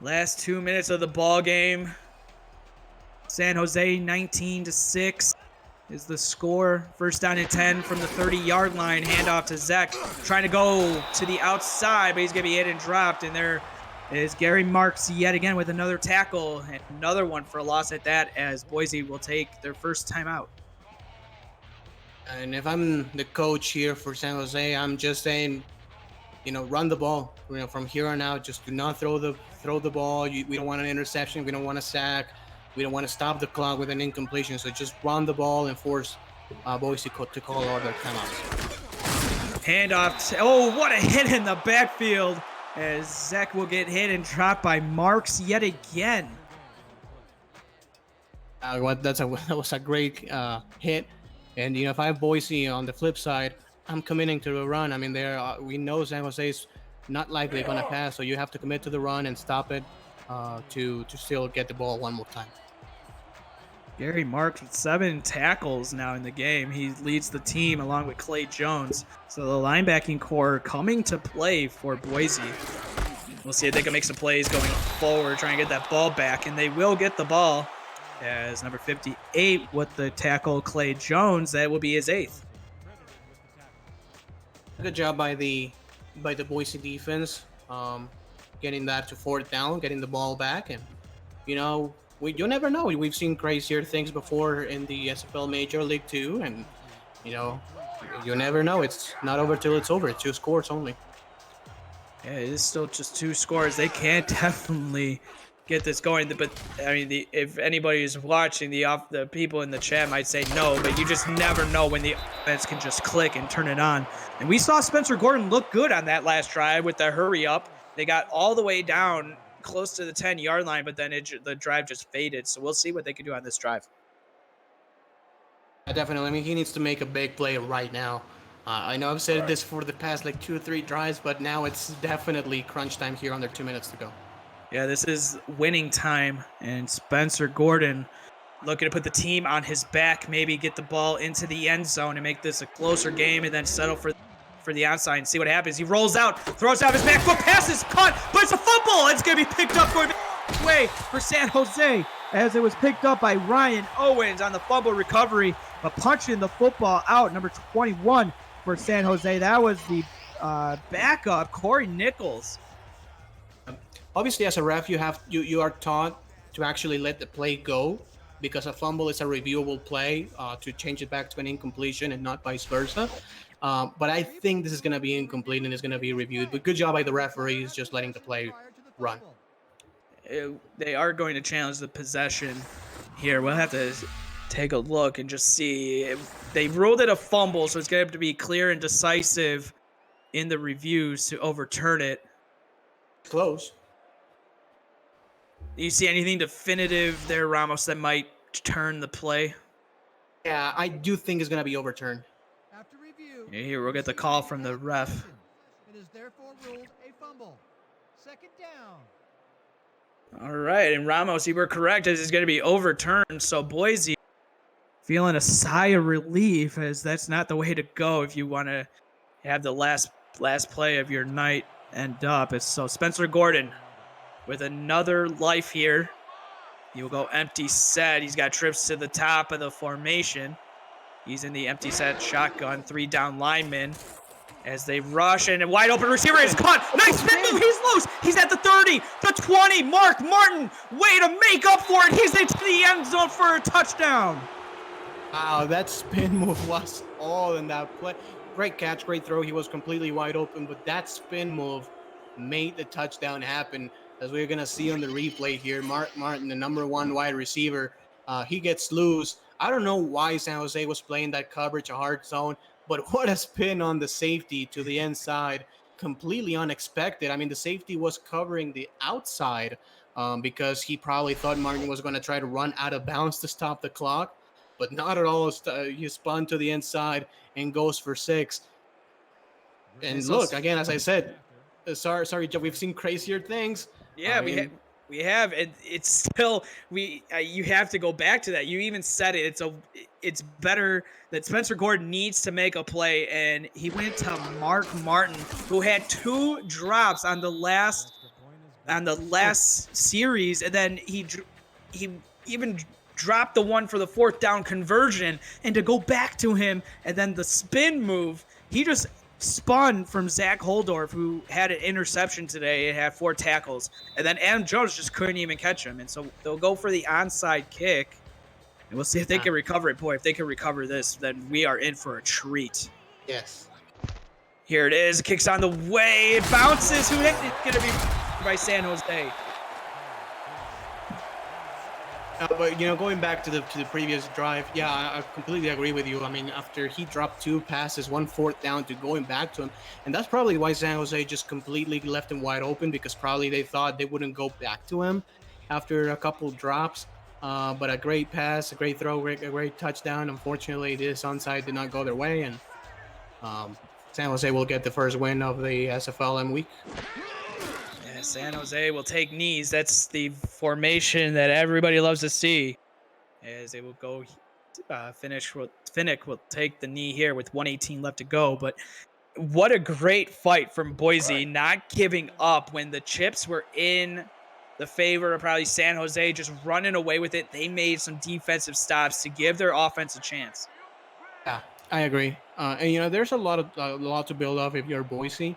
Last 2 minutes of the ball game. San Jose 19-6 is the score. First down and 10 from the 30-yard line. Handoff to Zach, trying to go to the outside, but he's going to be hit and dropped. And there is Gary Marks yet again with another tackle, and another one for a loss at that, as Boise will take their first timeout. And if I'm the coach here for San Jose, I'm just saying, run the ball. From here on out, just do not throw the ball. We don't want an interception. We don't want a sack. We don't want to stop the clock with an incompletion. So just run the ball and force Boise to call all their timeouts. Handoff. Oh, what a hit in the backfield, as Zach will get hit and dropped by Marks yet again. That was a great hit. And if I have Boise on the flip side, I'm committing to the run. I mean, we know San Jose is not likely going to pass, so you have to commit to the run and stop it to still get the ball one more time. Gary Marks with 7 tackles now in the game. He leads the team along with Clay Jones. So the linebacking core coming to play for Boise. We'll see if they can make some plays going forward, trying to get that ball back, and they will get the ball. As number 58 with the tackle, Clay Jones, that will be his 8th. Good job by the Boise defense, getting that to 4th down, getting the ball back, and you never know. We've seen crazier things before in the SFL Major League 2, and you never know. It's not over till it's over. It's 2 scores only. Yeah, it is still just 2 scores. They can definitely get this going. But I mean, if anybody is watching, the people in the chat might say no, but you just never know when the offense can just click and turn it on. And we saw Spencer Gordon look good on that last drive with the hurry up. They got all the way down close to the 10-yard line, but then the drive just faded. So we'll see what they can do on this drive. Definitely. I mean, he needs to make a big play right now. I know I've said this for the past like 2 or 3 drives, but now it's definitely crunch time here under 2 minutes to go. Yeah, this is winning time, and Spencer Gordon looking to put the team on his back, maybe get the ball into the end zone and make this a closer game, and then settle for the onside and see what happens. He rolls out, throws out his back foot, passes, caught, but it's a fumble. It's going to be picked up going way for San Jose as it was picked up by Ryan Owens on the fumble recovery, but punching the football out, number 21 for San Jose. That was the backup, Corey Nichols. Obviously, as a ref, you are taught to actually let the play go, because a fumble is a reviewable play to change it back to an incompletion and not vice versa. But I think this is going to be incomplete and is going to be reviewed. But good job by the referees just letting the play run. They are going to challenge the possession here. We'll have to take a look and just see. They ruled it a fumble, so it's going to have to be clear and decisive in the reviews to overturn it. Close. Do you see anything definitive there, Ramos, that might turn the play? Yeah, I do think it's going to be overturned. After review, Here, we'll get the call from the ref. it is therefore ruled a fumble. Second down. All right, and Ramos, you were correct. This is going to be overturned. So Boise feeling a sigh of relief, as that's not the way to go if you want to have the last play of your night end up. It's so Spencer Gordon with another life here. He will go empty set. He's got trips to the top of the formation. He's in the empty set shotgun, 3 down linemen. As they rush, and a wide open receiver is caught. Nice spin move. He's loose. He's at the 30, the 20. Mark Martin, way to make up for it. He's into the end zone for a touchdown. Wow, that spin move was all in that play. Great catch, great throw. He was completely wide open, but that spin move made the touchdown happen. As we're going to see on the replay here, Mark Martin, the number 1 wide receiver, he gets loose. I don't know why San Jose was playing that coverage, a hard zone, but what a spin on the safety to the inside. Completely unexpected. I mean, the safety was covering the outside because he probably thought Martin was going to try to run out of bounds to stop the clock, but not at all. He spun to the inside and goes for 6. And look, again, as I said, sorry, Joe, we've seen crazier things. Yeah, we have, and it's still you have to go back to that. You even said it. It's better that Spencer Gordon needs to make a play, and he went to Mark Martin, who had 2 drops on the last series, and then he even dropped the one for the 4th down conversion, and to go back to him, and then the spin move, he just spun from Zach Holdorf, who had an interception today and had 4 tackles. And then Adam Jones just couldn't even catch him. And so they'll go for the onside kick. And we'll see if they can recover it. Boy, if they can recover this, then we are in for a treat. Yes. Here it is. Kicks on the way. It bounces. Who hit it? It's going to be by San Jose. But, going back to the previous drive, yeah, I completely agree with you. I mean, after he dropped 2 passes, 1 4th down to going back to him, and that's probably why San Jose just completely left him wide open, because probably they thought they wouldn't go back to him after a couple drops. But a great pass, a great throw, a great touchdown. Unfortunately, this onside did not go their way, and San Jose will get the first win of the SFLm week. San Jose will take knees. That's the formation that everybody loves to see. As they will go, Finnick will take the knee here with 1:18 left to go. But what a great fight from Boise, not giving up when the chips were in the favor of probably San Jose, just running away with it. They made some defensive stops to give their offense a chance. Yeah, I agree. And there's a lot to build off if you're Boise.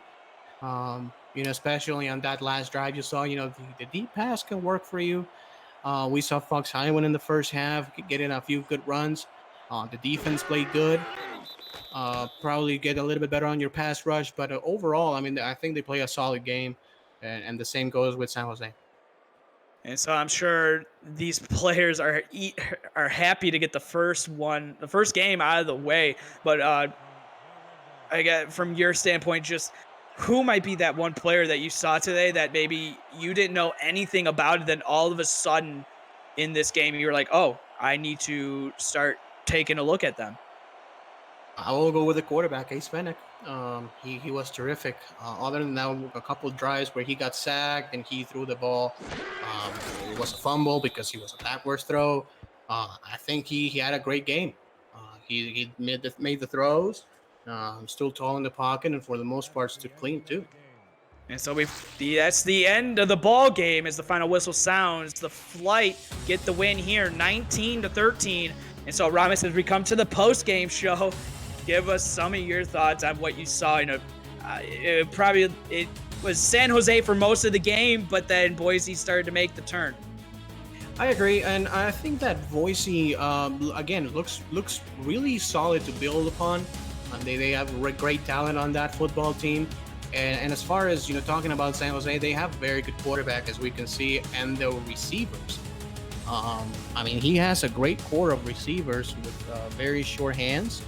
Especially on that last drive you saw, the deep pass can work for you. We saw Fox Highland in the first half getting a few good runs. The defense played good. Probably get a little bit better on your pass rush. But overall, I mean, I think they play a solid game. And the same goes with San Jose. And so I'm sure these players are happy to get the first game out of the way. But I get from your standpoint, just who might be that one player that you saw today that maybe you didn't know anything about, and then all of a sudden in this game you were like, oh, I need to start taking a look at them. I will go with the quarterback, Ace Fennec. He was terrific. Other than that, a couple of drives where he got sacked and he threw the ball. Um, it was a fumble because he was a backwards throw. I think he had a great game. He made the throws. Still tall in the pocket, and for the most part, stood clean too. And so that's the end of the ball game as the final whistle sounds. The Flight get the win here, 19-13. And so, Ramos, as we come to the post-game show, give us some of your thoughts on what you saw. It was San Jose for most of the game, but then Boise started to make the turn. I agree, and I think that Boise again looks really solid to build upon. They have great talent on that football team, and as far as talking about San Jose, they have very good quarterback as we can see, and the receivers. I mean, he has a great core of receivers with very short hands.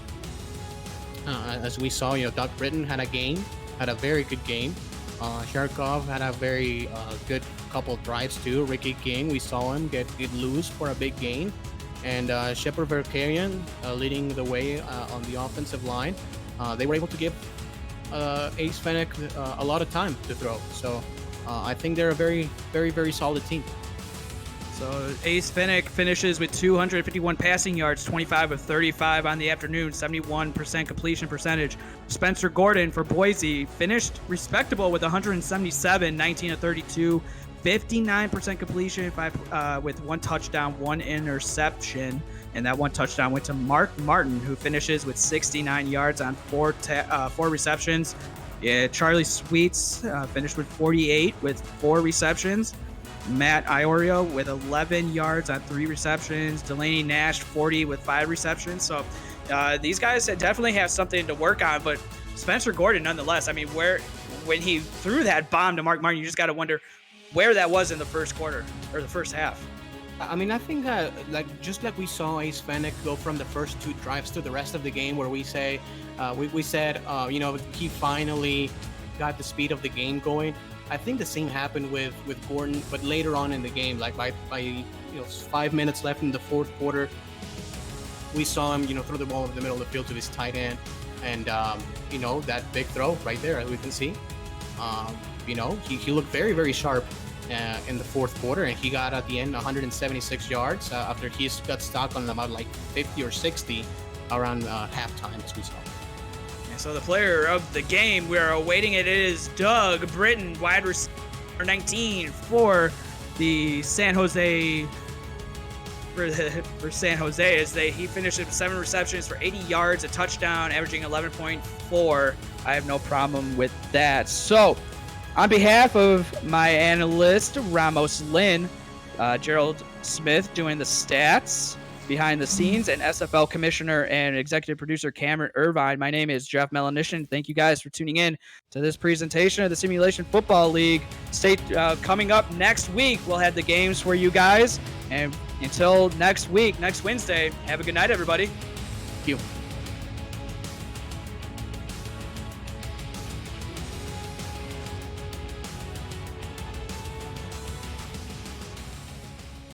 As we saw, Doug Britton had a very good game. Sharkov had a very good couple of drives too. Ricky King, we saw him get loose for a big gain. And Shepard Verkarian leading the way on the offensive line. They were able to give Ace Fennec a lot of time to throw. So I think they're a very, very, very solid team. So Ace Fennec finishes with 251 passing yards, 25 of 35 on the afternoon, 71% completion percentage. Spencer Gordon for Boise finished respectable with 177, 19 of 32, 59% completion, with one touchdown, one interception. And that one touchdown went to Mark Martin, who finishes with 69 yards on four receptions. Yeah, Charlie Sweets finished with 48 with 4 receptions. Matt Iorio with 11 yards on 3 receptions. Delaney Nash 40 with 5 receptions. So these guys definitely have something to work on. But Spencer Gordon, nonetheless, I mean, when he threw that bomb to Mark Martin, you just got to wonder where that was in the first quarter or the first half. I mean, I think just like we saw Ace Fennec go from the first 2 drives to the rest of the game, where we said he finally got the speed of the game going. I think the same happened with Gordon, but later on in the game, like by 5 minutes left in the fourth quarter, we saw him throw the ball over the middle of the field to his tight end, and that big throw right there, as we can see. He looked very, very sharp in the fourth quarter, and he got at the end 176 yards after he got stuck on about 50 or 60 around halftime, as we saw. So the player of the game, we are awaiting it. It is Doug Britton, wide receiver 19 for the San Jose. For San Jose, he finished with 7 receptions for 80 yards, a touchdown, averaging 11.4. I have no problem with that. So, on behalf of my analyst Ramos Lynn, Gerald Smith doing the stats behind the scenes, and SFL commissioner and executive producer Cameron Irvine. My name is Jeff Melanishin. Thank you guys for tuning in to this presentation of the Simulation Football League. Coming up next week, we'll have the games for you guys. And until next week, next Wednesday, have a good night, everybody. Thank you.